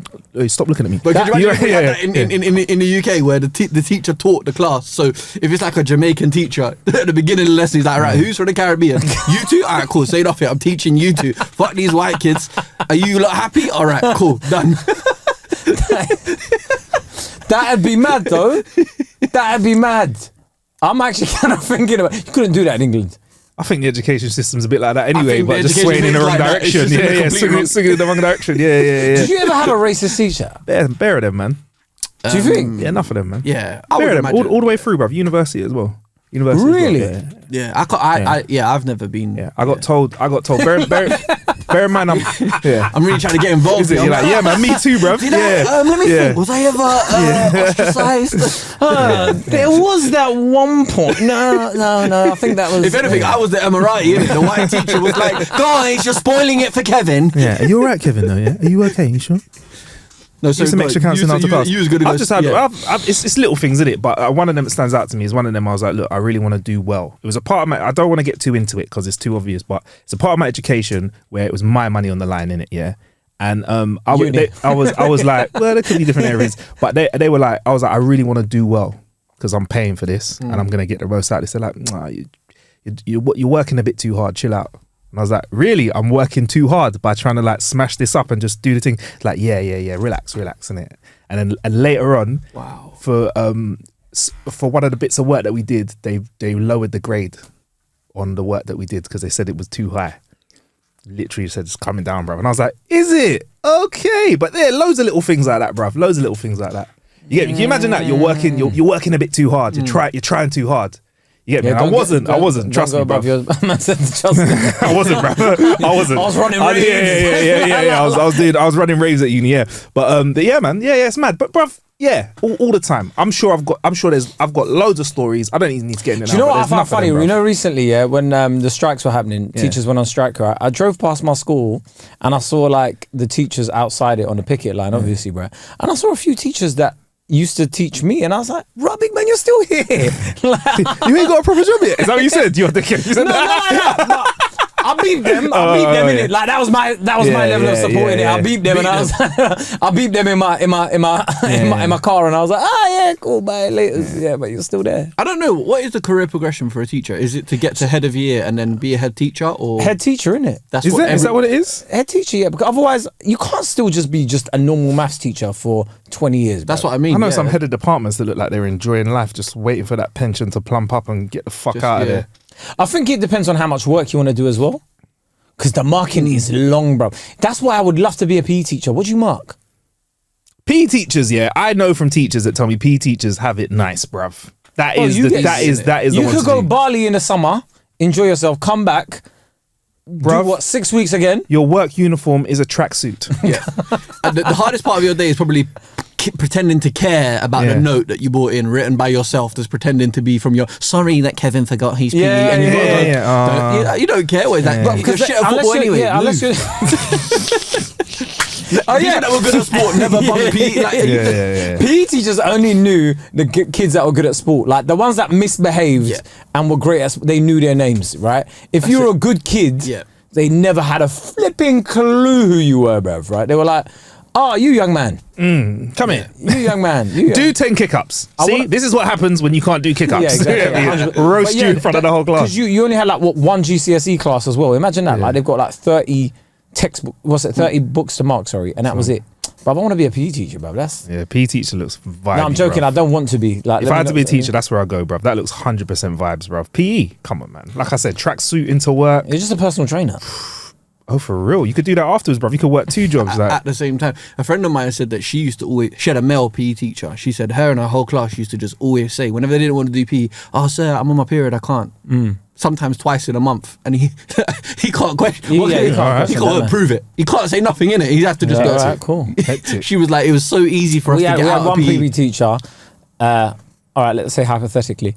Stop looking at me. But could you imagine that in the UK where the teacher taught the class? So if it's like a Jamaican teacher at the beginning of the lesson, he's like, right, who's from the Caribbean? You two? All right, cool. Say it off here. I'm teaching you two. Fuck these white kids. Are you lot happy? All right, cool. Done. That'd be mad though. That'd be mad. I'm actually kind of thinking about. You couldn't do that in England. I think the education system's a bit like that anyway, but just education swaying in the wrong like that. direction. It's just in the Yeah, complete wrong- swinging in the wrong direction. Yeah. Did you ever have a racist teacher? Bear of them, man. Do you think? Yeah, enough of them, man. Yeah, I Bear would of them, imagine. all the way through, bruv. University as well. University Really? as well, yeah. I've never been. Yeah, I got told. Bear in mind, I'm really trying to get involved. Is it? You're like, yeah, man, me too, bruv. Let me think. Was I ever ostracized? There was that one point. No. I think that was. If anything, I was the Emirati. Innit? The white teacher was like, "Guys, you're spoiling it for Kevin." Yeah, are you all right, Kevin? Though, yeah, are you okay? You sure? No, So some extra counselling after class. You was good. I've just had. It's little things, isn't it? But one of them that stands out to me is one of them. I was like, look, I really want to do well. It was a part of my. I don't want to get too into it because it's too obvious, but it's a part of my education where it was my money on the line in it. Yeah. And I was like, well, there could be different areas, but they were like, I was like, I really want to do well because I'm paying for this and I'm gonna get the most out. They said like, nah, you're working a bit too hard. Chill out. And I was like, really? I'm working too hard by trying to like smash this up and just do the thing. Like, yeah, relax, innit? And then later on, Wow. for one of the bits of work that we did, they lowered the grade on the work that we did because they said it was too high. Literally said it's coming down, bruv. And I was like, is it? Okay. But there are loads of little things like that, bruv. Loads of little things like that. You get me? Can you imagine that? You're working a bit too hard. You're trying too hard. You get me? I wasn't. Trust me, bruv. I wasn't, bruv. I wasn't. I was running raves. Yeah. I was running raves at uni, yeah. But yeah, man. Yeah, it's mad. But bruv, yeah, all the time. I've got loads of stories. I don't even need to get into. Do you know what I found funny? You know, recently, yeah, when the strikes were happening, teachers went on strike. Right, I drove past my school and I saw like the teachers outside it on the picket line, obviously, bro. And I saw a few teachers that used to teach me, and I was like, "Big man, you're still here." Like, you ain't got a proper job yet. Is that what you said? You're thinking? You said no. I beeped them. In it. Like that was my level of support in it. I beeped them, and I was I beeped them in my car, and I was like, yeah, cool, bye, later. Yeah, but you're still there. I don't know. What is the career progression for a teacher? Is it to get to head of year and then be a head teacher, or head teacher, innit? Is that what it is? Head teacher, yeah. Because otherwise, you can't still just be just a normal maths teacher for 20 years. That's what I mean. I know some head of departments that look like they're enjoying life, just waiting for that pension to plump up and get the fuck out of there. I think it depends on how much work you want to do as well. Because the marking is long, bro. That's why I would love to be a PE teacher. What do you mark? PE teachers, yeah. I know from teachers that tell me PE teachers have it nice, bruv. That is the You one could to go do. Bali in the summer, enjoy yourself, come back, Bruv, do what, 6 weeks again? Your work uniform is a tracksuit. Yeah. And the hardest part of your day is probably pretending to care about the note that you brought in, written by yourself, that's pretending to be from your sorry that Kevin forgot his PE, and you you don't care what is that. Because shit at football anyway. Yeah, unless you that were good at sport never bumped PE. PE teachers only knew the kids that were good at sport, like the ones that misbehaved and were great at they knew their names, right? If you were a good kid, they never had a flipping clue who you were, bruv, right? They were like, oh, you young man. Come here. You young man. Do 10 kick-ups. See, this is what happens when you can't do kick-ups. Yeah, exactly. Roast you in front of the whole class. Because you only had like one GCSE class as well. Imagine that. Like they've got like 30 textbook, 30 books to mark, and that was it. But I want to be a PE teacher, bruv. PE teacher looks vibey. No, I'm joking. Bruv. I don't want to be. Like, if I had to be a teacher, that's where I go, bruv. That looks 100% vibes, bruv. PE, come on, man. Like I said, tracksuit into work. You're just a personal trainer. Oh, for real? You could do that afterwards, bruv. You could work 2 jobs. At the same time. A friend of mine said that she had a male PE teacher. She said her and her whole class used to just always say, whenever they didn't want to do PE, oh, sir, I'm on my period, I can't. Sometimes twice in a month. And he can't question. He can't prove it. He can't say nothing in it. He has to just go. All right, cool. She was like, it was so easy for us to get out of PE. We had one PE teacher, all right, let's say hypothetically,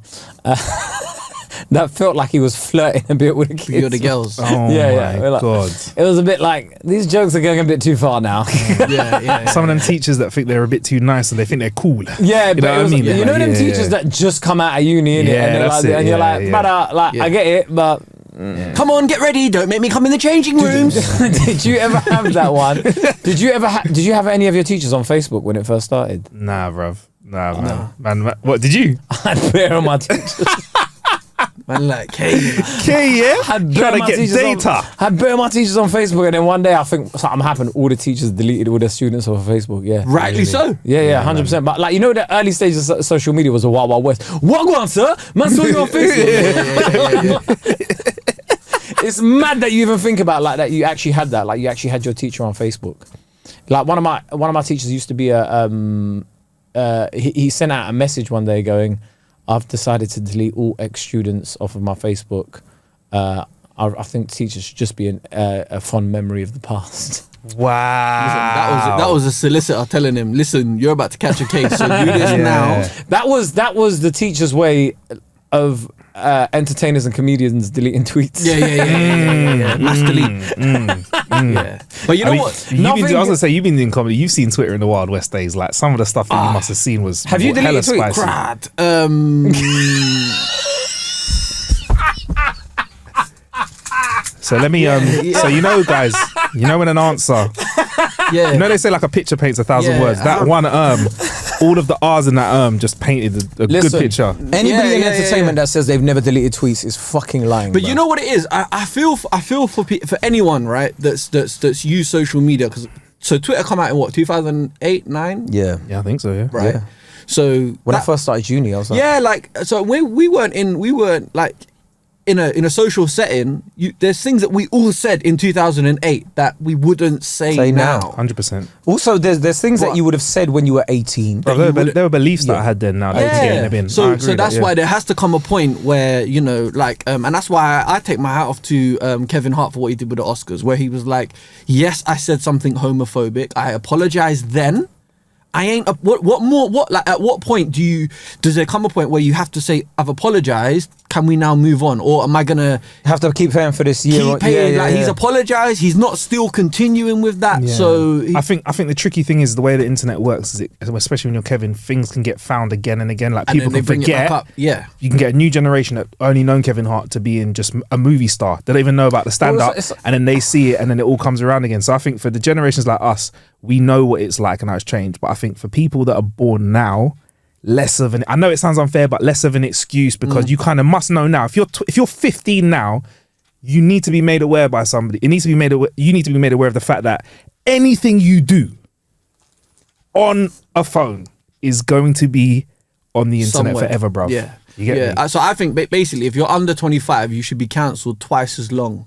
that felt like he was flirting a bit with the kids. With the girls. Oh my God. It was a bit like, these jokes are going a bit too far now. Some of them teachers that think they're a bit too nice and they think they're cool. Yeah, but I mean? You know them teachers that just come out of uni, innit? And you're like, brother, I get it, but... Come on, get ready. Don't make me come in the changing rooms. Did you ever have that one? Did you have any of your teachers on Facebook when it first started? Nah, bruv. Nah. Man, what, did you? I had bare on my teachers. Man, like, K, yeah? Had Trying to my get teachers data. Had bare my teachers on Facebook, and then one day I think something happened. All the teachers deleted all their students off of Facebook. Yeah, rightly so. Yeah, 100%. But like, you know, the early stages of social media was a wild, wild west. What go on, sir? Man, saw you on Facebook. It's mad that you even think about like that. You actually had that. Like, you actually had your teacher on Facebook. Like one of my teachers used to be he sent out a message one day going, "I've decided to delete all ex-students off of my Facebook. I think teachers should just be a fond memory of the past." Wow. That was a solicitor telling him, "Listen, you're about to catch a case, so do this now." That was the teacher's way of entertainers and comedians deleting tweets. Yeah. Mass delete. Yeah. But you know what? I was gonna say, you've been doing comedy. You've seen Twitter in the Wild West days. Like some of the stuff that you must have seen was. Have you deleted tweets? Crad. So let me so you know, guys, you know when an answer, Yeah. you know they say like a picture paints 1,000 Yeah. words. That one all of the R's in that just painted a good picture. Anybody in Yeah. entertainment that says they've never deleted tweets is fucking lying. But bro. you know what it is? I feel for anyone, right? That's used social media, because so Twitter come out in what, 2008, 9? Yeah. Yeah, I think so. Yeah. Right. Yeah. So When I first started uni, I was like, yeah, like, so we weren't like in a social setting. There's things that we all said in 2008 that we wouldn't say now. 100%. Also, there's things that you would have said when you were 18. Bro, there were beliefs that I had then now. That Yeah. been. I So agree with that's that, why there has to come a point where, you know, like, and that's why I take my hat off to Kevin Hart for what he did with the Oscars, where he was like, yes, I said something homophobic. I apologized then. I ain't. What more? What, like, at what point does there come a point where you have to say, I've apologized? Can we now move on, or am I gonna Have to keep paying for this year. keep paying? He's apologized. He's not still continuing with that. Yeah. So I think the tricky thing is the way the internet works. Is especially when you're Kevin, things can get found again and again. Like and people then they can bring forget. it back up. Yeah. You can get a new generation that only known Kevin Hart to be in just a movie star. They don't even know about the stand-up, and then they see it, and then it all comes around again. So I think for the generations like us, we know what it's like and how it's changed. But I think for people that are born now, less of an, I know it sounds unfair, but less of an excuse, because you kind of must know now. If you're 15 now, you need to be made aware by somebody. It needs to be made aware. You need to be made aware of the fact that anything you do on a phone is going to be on the internet Somewhere. forever, bro. Yeah. You get me? So I think basically, if you're under 25, you should be cancelled twice as long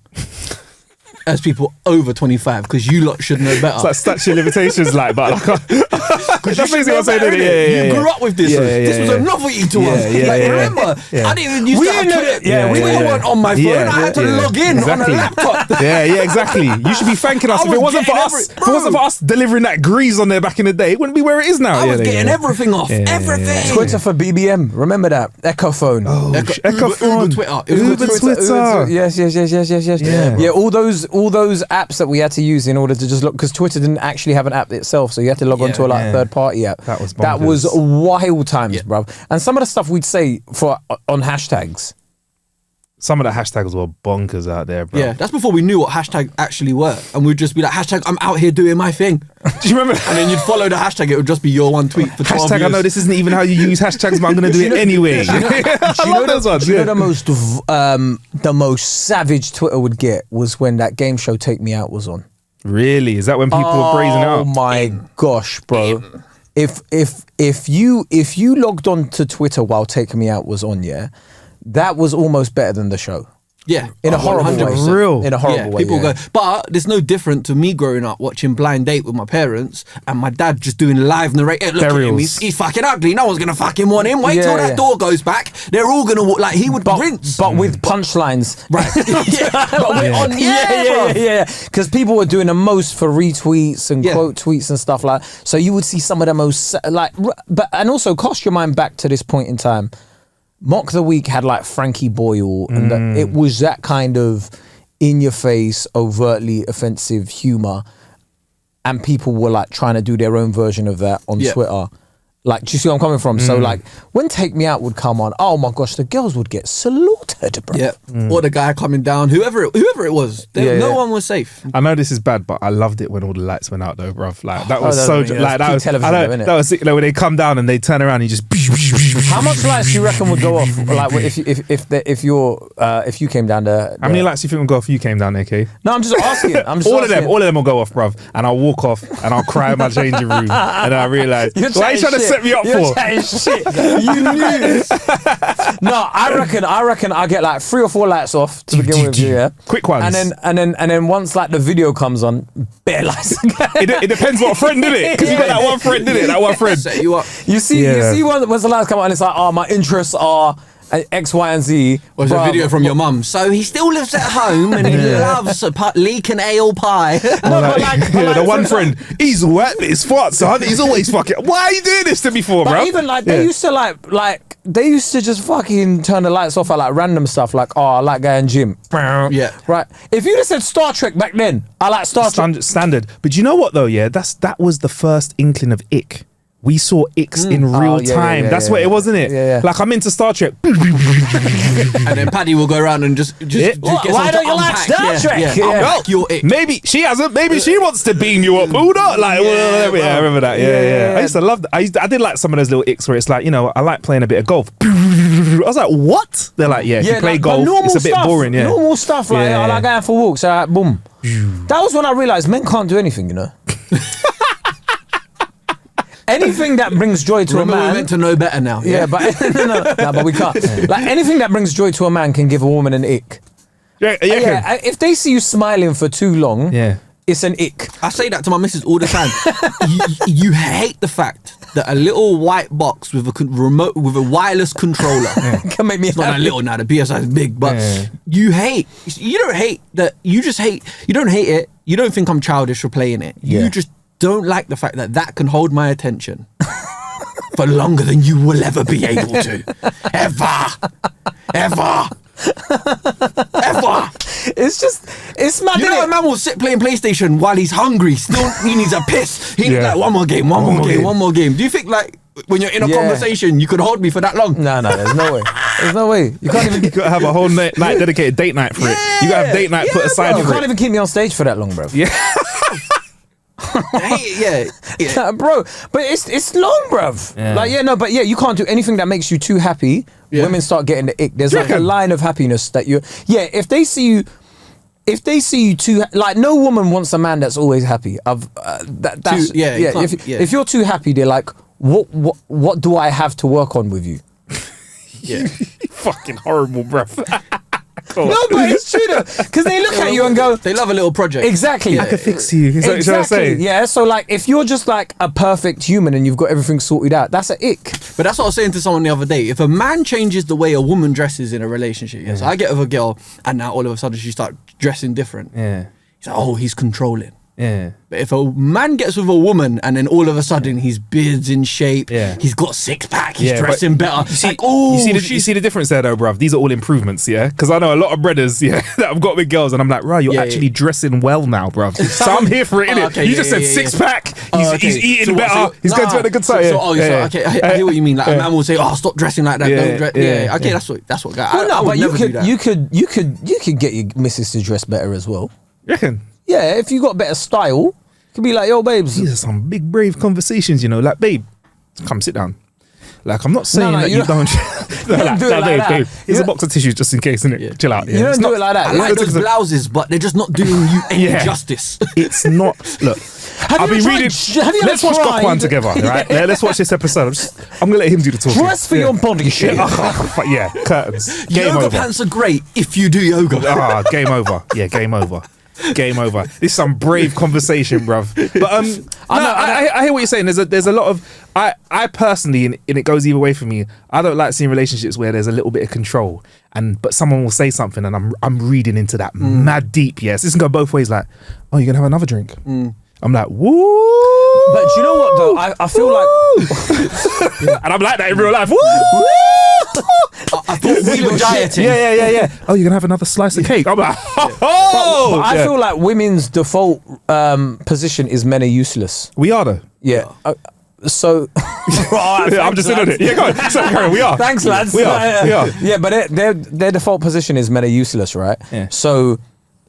as people over 25, because you lot should know better. It's like statute of limitations, like, but that's basically what I'm saying. You grew up with this. This was a novelty to us. Remember, I didn't even use that. We weren't on my phone. I had to log in on a laptop. Yeah, exactly. You should be thanking us. If it wasn't for us delivering that grease on there back in the day, it wouldn't be where it is now. I was getting everything off. Everything. Twitter for BBM. Remember that? Echo phone. Echo Uber Twitter. Uber Twitter. Yes. Yeah, all those apps that we had to use in order to just look, because Twitter didn't actually have an app itself, so you had to log onto a third party app. That was wild times, bruv. And some of the stuff we'd say on hashtags. Some of the hashtags were bonkers out there, bro. Yeah, that's before we knew what hashtag actually were, and we'd just be like, hashtag I'm out here doing my thing. Do you remember? And then you'd follow the hashtag. It would just be your one tweet for 12 hashtag years. I know this isn't even how you use hashtags, but I'm gonna do it anyway. Do you know the most savage Twitter would get was when that game show Take Me Out was on. Really? Is that when people were brazen out? Oh my gosh, bro. If you logged on to Twitter while Take Me Out was on, that was almost better than the show. Yeah, in a horrible way. 100%. Real. In a horrible way. People go, but it's no different to me growing up watching Blind Date with my parents and my dad just doing live narrating. Look at him, he's fucking ugly. No one's gonna fucking want him. Wait till that door goes back. They're all gonna walk like he would rinse, but with punchlines, right? Because people were doing the most for retweets and quote tweets and stuff like. So you would see some of the most and also cast your mind back to this point in time. Mock the Week had like Frankie Boyle, and it was that kind of in-your-face, overtly offensive humor, and people were like trying to do their own version of that on Twitter. Like, do you see where I'm coming from? So like, when Take Me Out would come on, oh my gosh, the girls would get saluted, bro. Yeah, or the guy coming down, whoever it was, no one was safe. I know this is bad, but I loved it when all the lights went out, though, bruv. Like that was that was peak television, that was when they come down and they turn around and you just How much lights do you reckon would go off? Like if you came down there? How many lights do you think would go off if you came down there, Kay? No, I'm just asking. All of them will go off, bruv. And I'll walk off and I'll cry in my changing room. And I realise, why are you trying to set me up You're for? chatting shit. You knew this. No, I reckon I get like 3 or 4 lights off to begin with. Yeah, quick ones. And then once like the video comes on, bare lights. It depends what friend did it, because you got that one friend did it. That one friend Set you up. You see once the lights come on, and it's like, oh, my interests are X, Y, and Z. Was a video from your mum. So he still lives at home and he loves leek and ale pie. The one friend, he's wet, but his farts, son. He's always fucking. Why are you doing this to me for, bro? Even like they used to like they used to just fucking turn the lights off at like random stuff, like, oh, I like going gym. Yeah. Right. If you'd have said Star Trek back then, I like Star Trek. Standard. But you know what though? Yeah, that was the first inkling of ick. We saw icks in real time. That's what it was, isn't it? Yeah. Like, I'm into Star Trek. And then Paddy will go around and just get why don't you like Star Trek? Unpack your ick. Maybe she hasn't. Maybe she wants to beam you up. Who not? Like, I remember that. Yeah. I used to love that. I did like some of those little icks where it's like, I like playing a bit of golf. I was like, what? They're like, if you play golf, it's a bit boring. Yeah. Normal stuff, like, I like going for walks. Like, boom. That was when I realised men can't do anything, Anything that brings joy to a man. We're meant to know better now. Yeah, but but we can't. Like, anything that brings joy to a man can give a woman an ick. Yeah. If they see you smiling for too long, it's an ick. I say that to my missus all the time. you hate the fact that a little white box with a remote with a wireless controller can make me. It's not that little now. The PSI is big, but you don't hate that. You just hate. You don't hate it. You don't think I'm childish for playing it. You just don't like the fact that can hold my attention for longer than you will ever be able to. Ever. It's mad. You know, a man will sit playing PlayStation while he's hungry. Still, he needs a piss. He needs like one more game. Do you think like when you're in a conversation, you could hold me for that long? No, there's no way. There's no way. You can't even. You gotta have a whole night dedicated date night for it. You gotta have date night put aside for it. You can't even keep me on stage for that long, bro. Yeah. Bro, but it's long, bruv. You can't do anything that makes you too happy. Women start getting the ick. There's like a line of happiness that if they see you too, like, no woman wants a man that's always happy. If you're too happy, they're like, what do I have to work on with you? Yeah. Fucking horrible, bruv. No, but it's true though, because they look at you and go, they love a little project. Exactly. I could fix you. Is that what you're saying? Yeah, so like, if you're just like a perfect human and you've got everything sorted out, that's an ick. But that's what I was saying to someone the other day. If a man changes the way a woman dresses in a relationship, so I get with a girl and now all of a sudden she starts dressing different. Yeah. He's like, oh, he's controlling. Yeah. But if a man gets with a woman and then all of a sudden his beard's in shape, he's got 6-pack, he's dressing better. You see the difference there though, bruv? These are all improvements, yeah? Because I know a lot of brothers, that I've got with girls and I'm like, right, you're actually dressing well now, bruv. So I'm here for it, innit? Okay, you just said 6-pack, he's eating better, he's going to a good side. I hear what you mean. Like, a man will say, oh, stop dressing like that. Don't dress. Okay, that's what guys. Well, no, but you could get your missus to dress better as well. You reckon? Yeah, if you got better style, you could be like, yo, babes. These are some big, brave conversations, like, babe, come sit down. Like, I'm not saying that you don't. Babe, here's a box of tissues just in case, innit? Yeah. Chill out. You don't do it like that. I like those blouses, but they're just not doing you any justice. It's not. Look, I've been reading. Let's watch Gokwan together, right? Let's watch this episode. I'm going to let him do the talking. Dress for your body, shit. Yeah, curtains. Game yoga over. pants are great if you do yoga. Game over. Yeah, game over. Game over. This is some brave conversation, bruv. But I hear what you're saying. There's a lot of I personally, and it goes either way for me. I don't like seeing relationships where there's a little bit of control, but someone will say something and I'm reading into that mad deep. Yes, this can go both ways. Like, oh, you're gonna have another drink. I'm like, woo. But you know what though? I feel like, and I'm like that in real life. Woo. I thought we were dieting. Yeah. Oh, you're gonna have another slice of cake. I'm like, but I feel like women's default position is men are useless. We are though. Yeah. So, I'm just in on it. Yeah, go on. Sorry, we are. Thanks, lads. We are. Yeah, but their default position is men are useless, right? Yeah. So,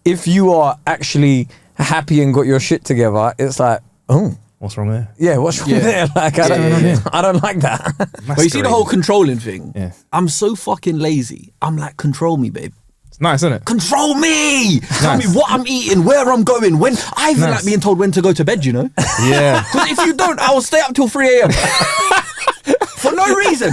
if you are actually happy and got your shit together, it's like, oh, What's wrong there? Yeah, what's wrong there? Like, I don't like that. But you see the whole controlling thing? Yeah. I'm so fucking lazy. I'm like, control me, babe. It's nice, isn't it? Control me! Tell me what I'm eating, where I'm going, when. I even like being told when to go to bed, you know? Yeah. Because if you don't, I will stay up till 3 a.m. For no reason.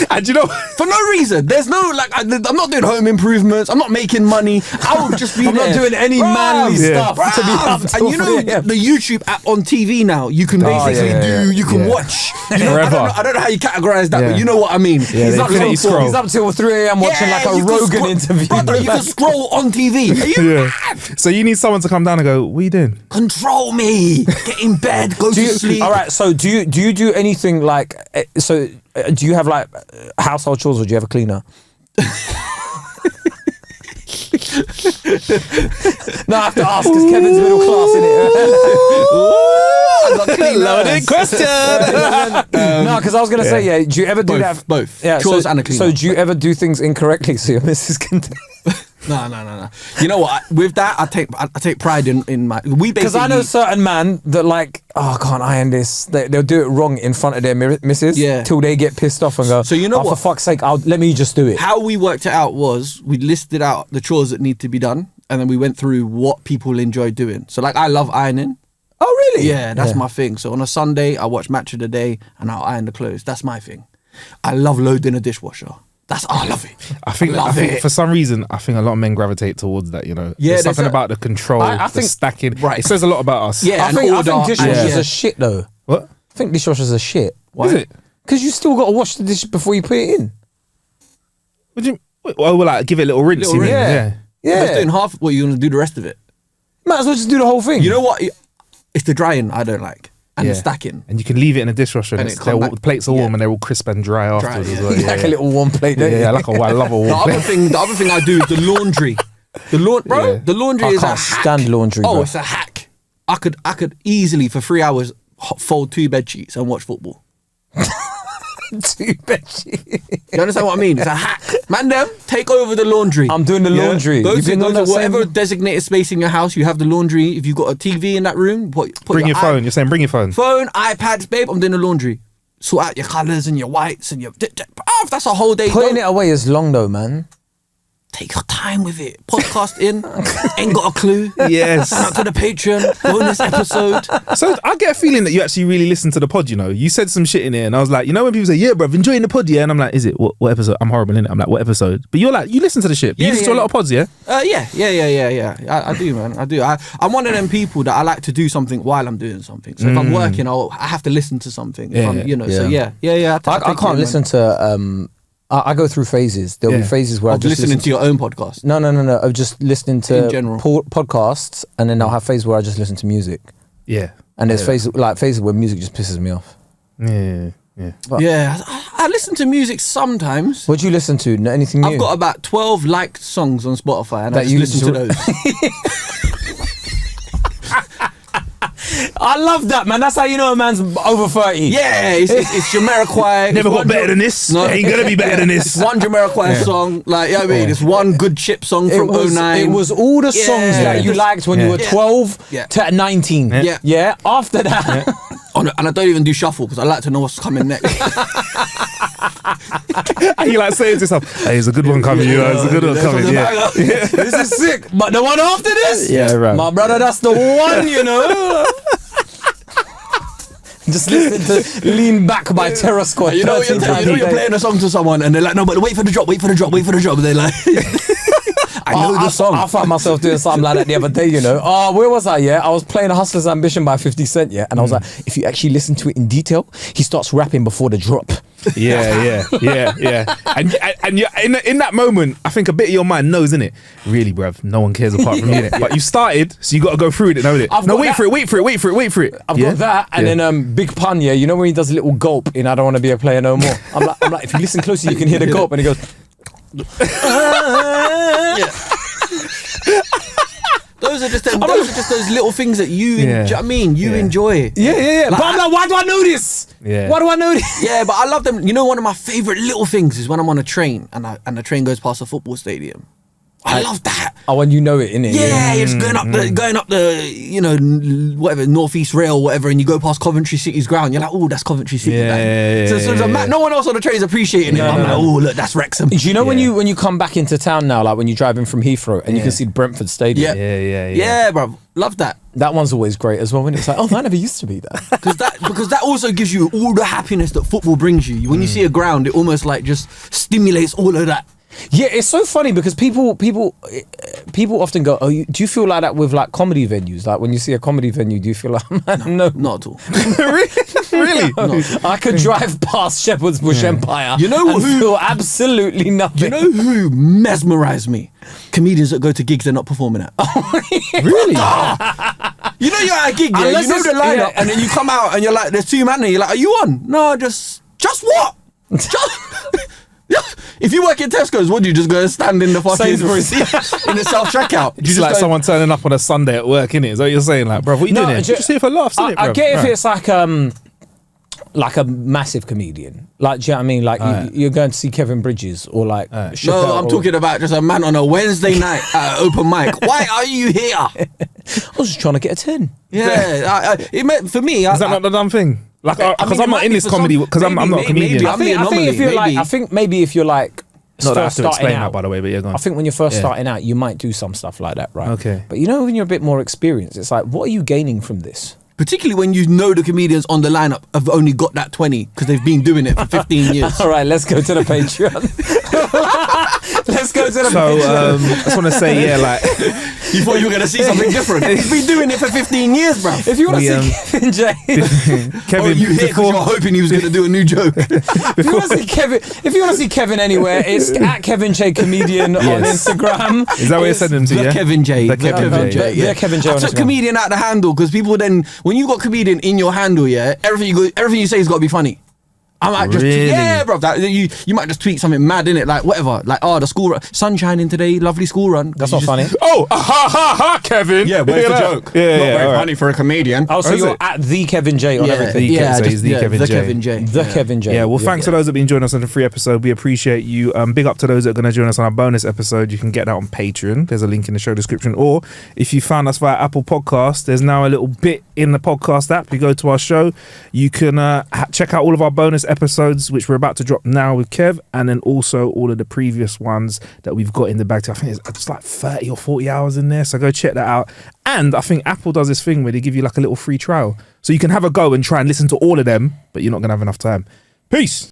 And you know, for no reason. There's no, like, I'm not doing home improvements. I'm not making money. I will just be I'm not doing any manly stuff to be up till And you know, 3 a.m. the YouTube app on TV now, you can basically you can watch. You know, I don't know how you categorize that, but you know what I mean. He's up till 3 a.m. watching like a Rogan interview. Brother, you can scroll on TV. Are you mad? So you need someone to come down and go, what are you doing? Control me. Get in bed. Go to sleep. All right. So do you do anything like so? Do you have like household chores, or do you have a cleaner? No, I have to ask because Kevin's middle class, innit? Loaded question. No, because I was gonna say, do you ever do that? Both. Yeah, chores and a cleaner. So do you ever do things incorrectly so your missus can? No. You know what? With that, I take pride in my. We because I know certain man that like, oh, I can't iron this. They'll do it wrong in front of their missus. Yeah. Till they get pissed off and go. So you know what? For fuck's sake, let me just do it. How we worked it out was we listed out the chores that need to be done, and then we went through what people enjoy doing. So like, I love ironing. Oh really? Yeah, that's my thing. So on a Sunday, I watch Match of the Day and I'll iron the clothes. That's my thing. I love loading a dishwasher. I love it. I think for some reason, I think a lot of men gravitate towards that, you know. Yeah, there's something about the control, I the think, stacking. Right. It says a lot about us. Yeah, I think dishwashers are shit though. What? I think dishwashers are shit. Why? Is it? Because you still got to wash the dish before you put it in. Would you? Well, like give it a little rinse. Little rinse. Yeah. If it's doing half, what, you're going to do the rest of it? Might as well just do the whole thing. You know what? It's the drying I don't like. And the stacking. And you can leave it in a dishwasher and the plates are warm and they're all crisp and dry afterwards as well. Like a little warm plate. Yeah, like I love a warm plate. The other thing I do is the laundry. The laundry is a hack. I can't stand laundry, bro. Oh, it's a hack. I could easily for 3 hours fold 2 bed sheets and watch football. 2 bed sheets. You understand what I mean? It's a hack. Man, take over the laundry. I'm doing the laundry. Go to whatever designated space in your house. You have the laundry. If you've got a TV in that room, bring your phone. You're saying bring your phone. Phone, iPads, babe. I'm doing the laundry. Sort out your colours and your whites and your. That's a whole day. Putting it away is long though, man. Take your time with it. Podcast in. Ain't got a clue. Yes. Sign up to the Patreon. Bonus episode. So I get a feeling that you actually really listen to the pod, you know. You said some shit in here and I was like, you know when people say, yeah, bruv, enjoying the pod, yeah? And I'm like, is it? What episode? I'm horrible in it. I'm like, what episode? But you're like, you listen to the shit. You listen to a lot of pods, yeah? Yeah. I do, man. I do. I'm one of them people that I like to do something while I'm doing something. So if I'm working, I have to listen to something. If I'm, you know, so yeah. I can't listen to... I go through phases. There'll be phases where I just listening to your own podcast. No. I'm just listening to in general podcasts, and then I'll have phases where I just listen to music. Yeah. And there's phases where music just pisses me off. Yeah. But I listen to music sometimes. What do you listen to? Anything new? I've got about 12 liked songs on Spotify, and I just listen to those. I love that, man. That's how you know a man's over 30. Yeah, it's Jamiroquai. Never got better than this. No. Ain't gonna be better than this. It's one Jamiroquai song, like, you know what I mean? It's one good chip song from 09. It was all the songs that you liked when you were 12 to 19. Yeah. After that. And I don't even do shuffle because I like to know what's coming next. And you like saying to yourself, hey, there's a good one coming, you know, there's a good one coming. Yeah. This is sick. But the one after this? Yeah, right. My brother, that's the one, you know. Just listen to Lean Back by Terror Squad. You know you're playing a song to someone and they're like, no, but wait for the drop. And they're like... I know the song. I found myself doing something like that the other day, you know. Oh, where was I? Yeah, I was playing Hustler's Ambition by 50 Cent, yeah. And I was like, if you actually listen to it in detail, he starts rapping before the drop. Yeah. And you, in that moment, I think a bit of your mind knows, innit? Really, bruv, no one cares apart from you, innit? But you started, so you got to go through it, know it? No, wait for it. I've got that, and then Big Pun, yeah. You know when he does a little gulp in I Don't Want to Be a Player No More? I'm like, if you listen closely, you can hear the gulp, and he goes... Those are just those little things that you, do you know what I mean? You enjoy. Yeah. Like, but I'm like, why do I know this? Yeah. Why do I know this? Yeah, but I love them. You know, one of my favorite little things is when I'm on a train and the train goes past a football stadium. I love that. Oh, when you know it, innit? Yeah, you're just going up the, you know, whatever, Northeast Rail, whatever, and you go past Coventry City's ground. You're like, oh, that's Coventry City. No one else on the train is appreciating it. I'm like, oh, look, that's Wrexham. Do you know when you come back into town now, like when you drive in from Heathrow and you can see Brentford Stadium? Yeah, bro. Love that. That one's always great as well. When it's like, oh, that never used to be there. Because that also gives you all the happiness that football brings you. When you see a ground, it almost like just stimulates all of that. Yeah, it's so funny because people often go, oh, do you feel like that with like comedy venues? Like when you see a comedy venue, do you feel like, man, no. Not at all. Really? No. I could drive past Shepherd's Bush Empire You know and who- feel absolutely nothing. You know who mesmerised me? Comedians that go to gigs they're not performing at. Really? You know you're at a gig, yeah? Unless You know the it's- lineup, yeah. and then you come out and you're like, there's two men, and you're like, are you on? No, just what? If you work in Tesco's, what do you just go and stand in the fucking Sainsbury's. in the self checkout? It's like someone turning up on a Sunday at work, innit? Is that what you're saying? Like, bro, what you doing here? Just here for laughs, innit, I bro? get if it's like a massive comedian. Like, do you know what I mean? Like you're going to see Kevin Bridges or like Chappelle No, I'm or- talking about just a man on a Wednesday night at an open mic. Why are you here? I was just trying to get a 10. Yeah, it meant for me. Is that not the dumb thing? Like, I because mean, I'm it not might in be this for comedy, some- because I'm not a maybe comedian. I'm the I think if you're anomaly, like, I think maybe if you're like Not that I have first to starting explain out, that, by the way, but yeah, go on. I think when you're first Yeah. starting out, you might do some stuff like that, right? Okay. But you know, when you're a bit more experienced, it's like, what are you gaining from this? particularly when you know the comedians on the lineup have only got that 20 because they've been doing it for 15 years. All right, let's go to the Patreon. Let's go to the So Patreon. I just want to say, yeah, like You thought you were going to see something different. He's been doing it for 15 years, bro. If you want we, to see Kevin J, Kevin, You hit because before, you're hoping he was going to do a new joke. if you want to see Kevin anywhere, it's at Kevin J Comedian on Yes. Instagram. is that what you're It's sending them to? The Yeah, Kevin J. The Kevin J. Yeah, Kevin J I on took Instagram. comedian out the handle because people then, when you got comedian in your handle, yeah, everything you say has got to be funny. I might just Really? yeah, bro. That, you might just tweet something mad in it, like whatever, like the school run, sun shining today, lovely school run. That's You not just- funny. Oh, ha ha ha, Kevin. Yeah, where's Look the at joke? that. Yeah, Not yeah, very all right. funny for a comedian. Oh, so is you're it? at the Kevin J on everything. The Kevin J is the Kevin the J. Kevin J. The Kevin J. Yeah, well, thanks to those that have been joining us on the free episode. We appreciate you. Big up to those that are going to join us on our bonus episode. You can get that on Patreon. There's a link in the show description. Or if you found us via Apple Podcasts, there's now a little bit in the podcast app. You go to our show, you can check out all of our bonus episodes, which we're about to drop now with Kev, and then also all of the previous ones that we've got in the bag. I think it's like 30 or 40 hours in there. So go check that out. And I think Apple does this thing where they give you like a little free trial. So you can have a go and try and listen to all of them, but you're not going to have enough time. Peace.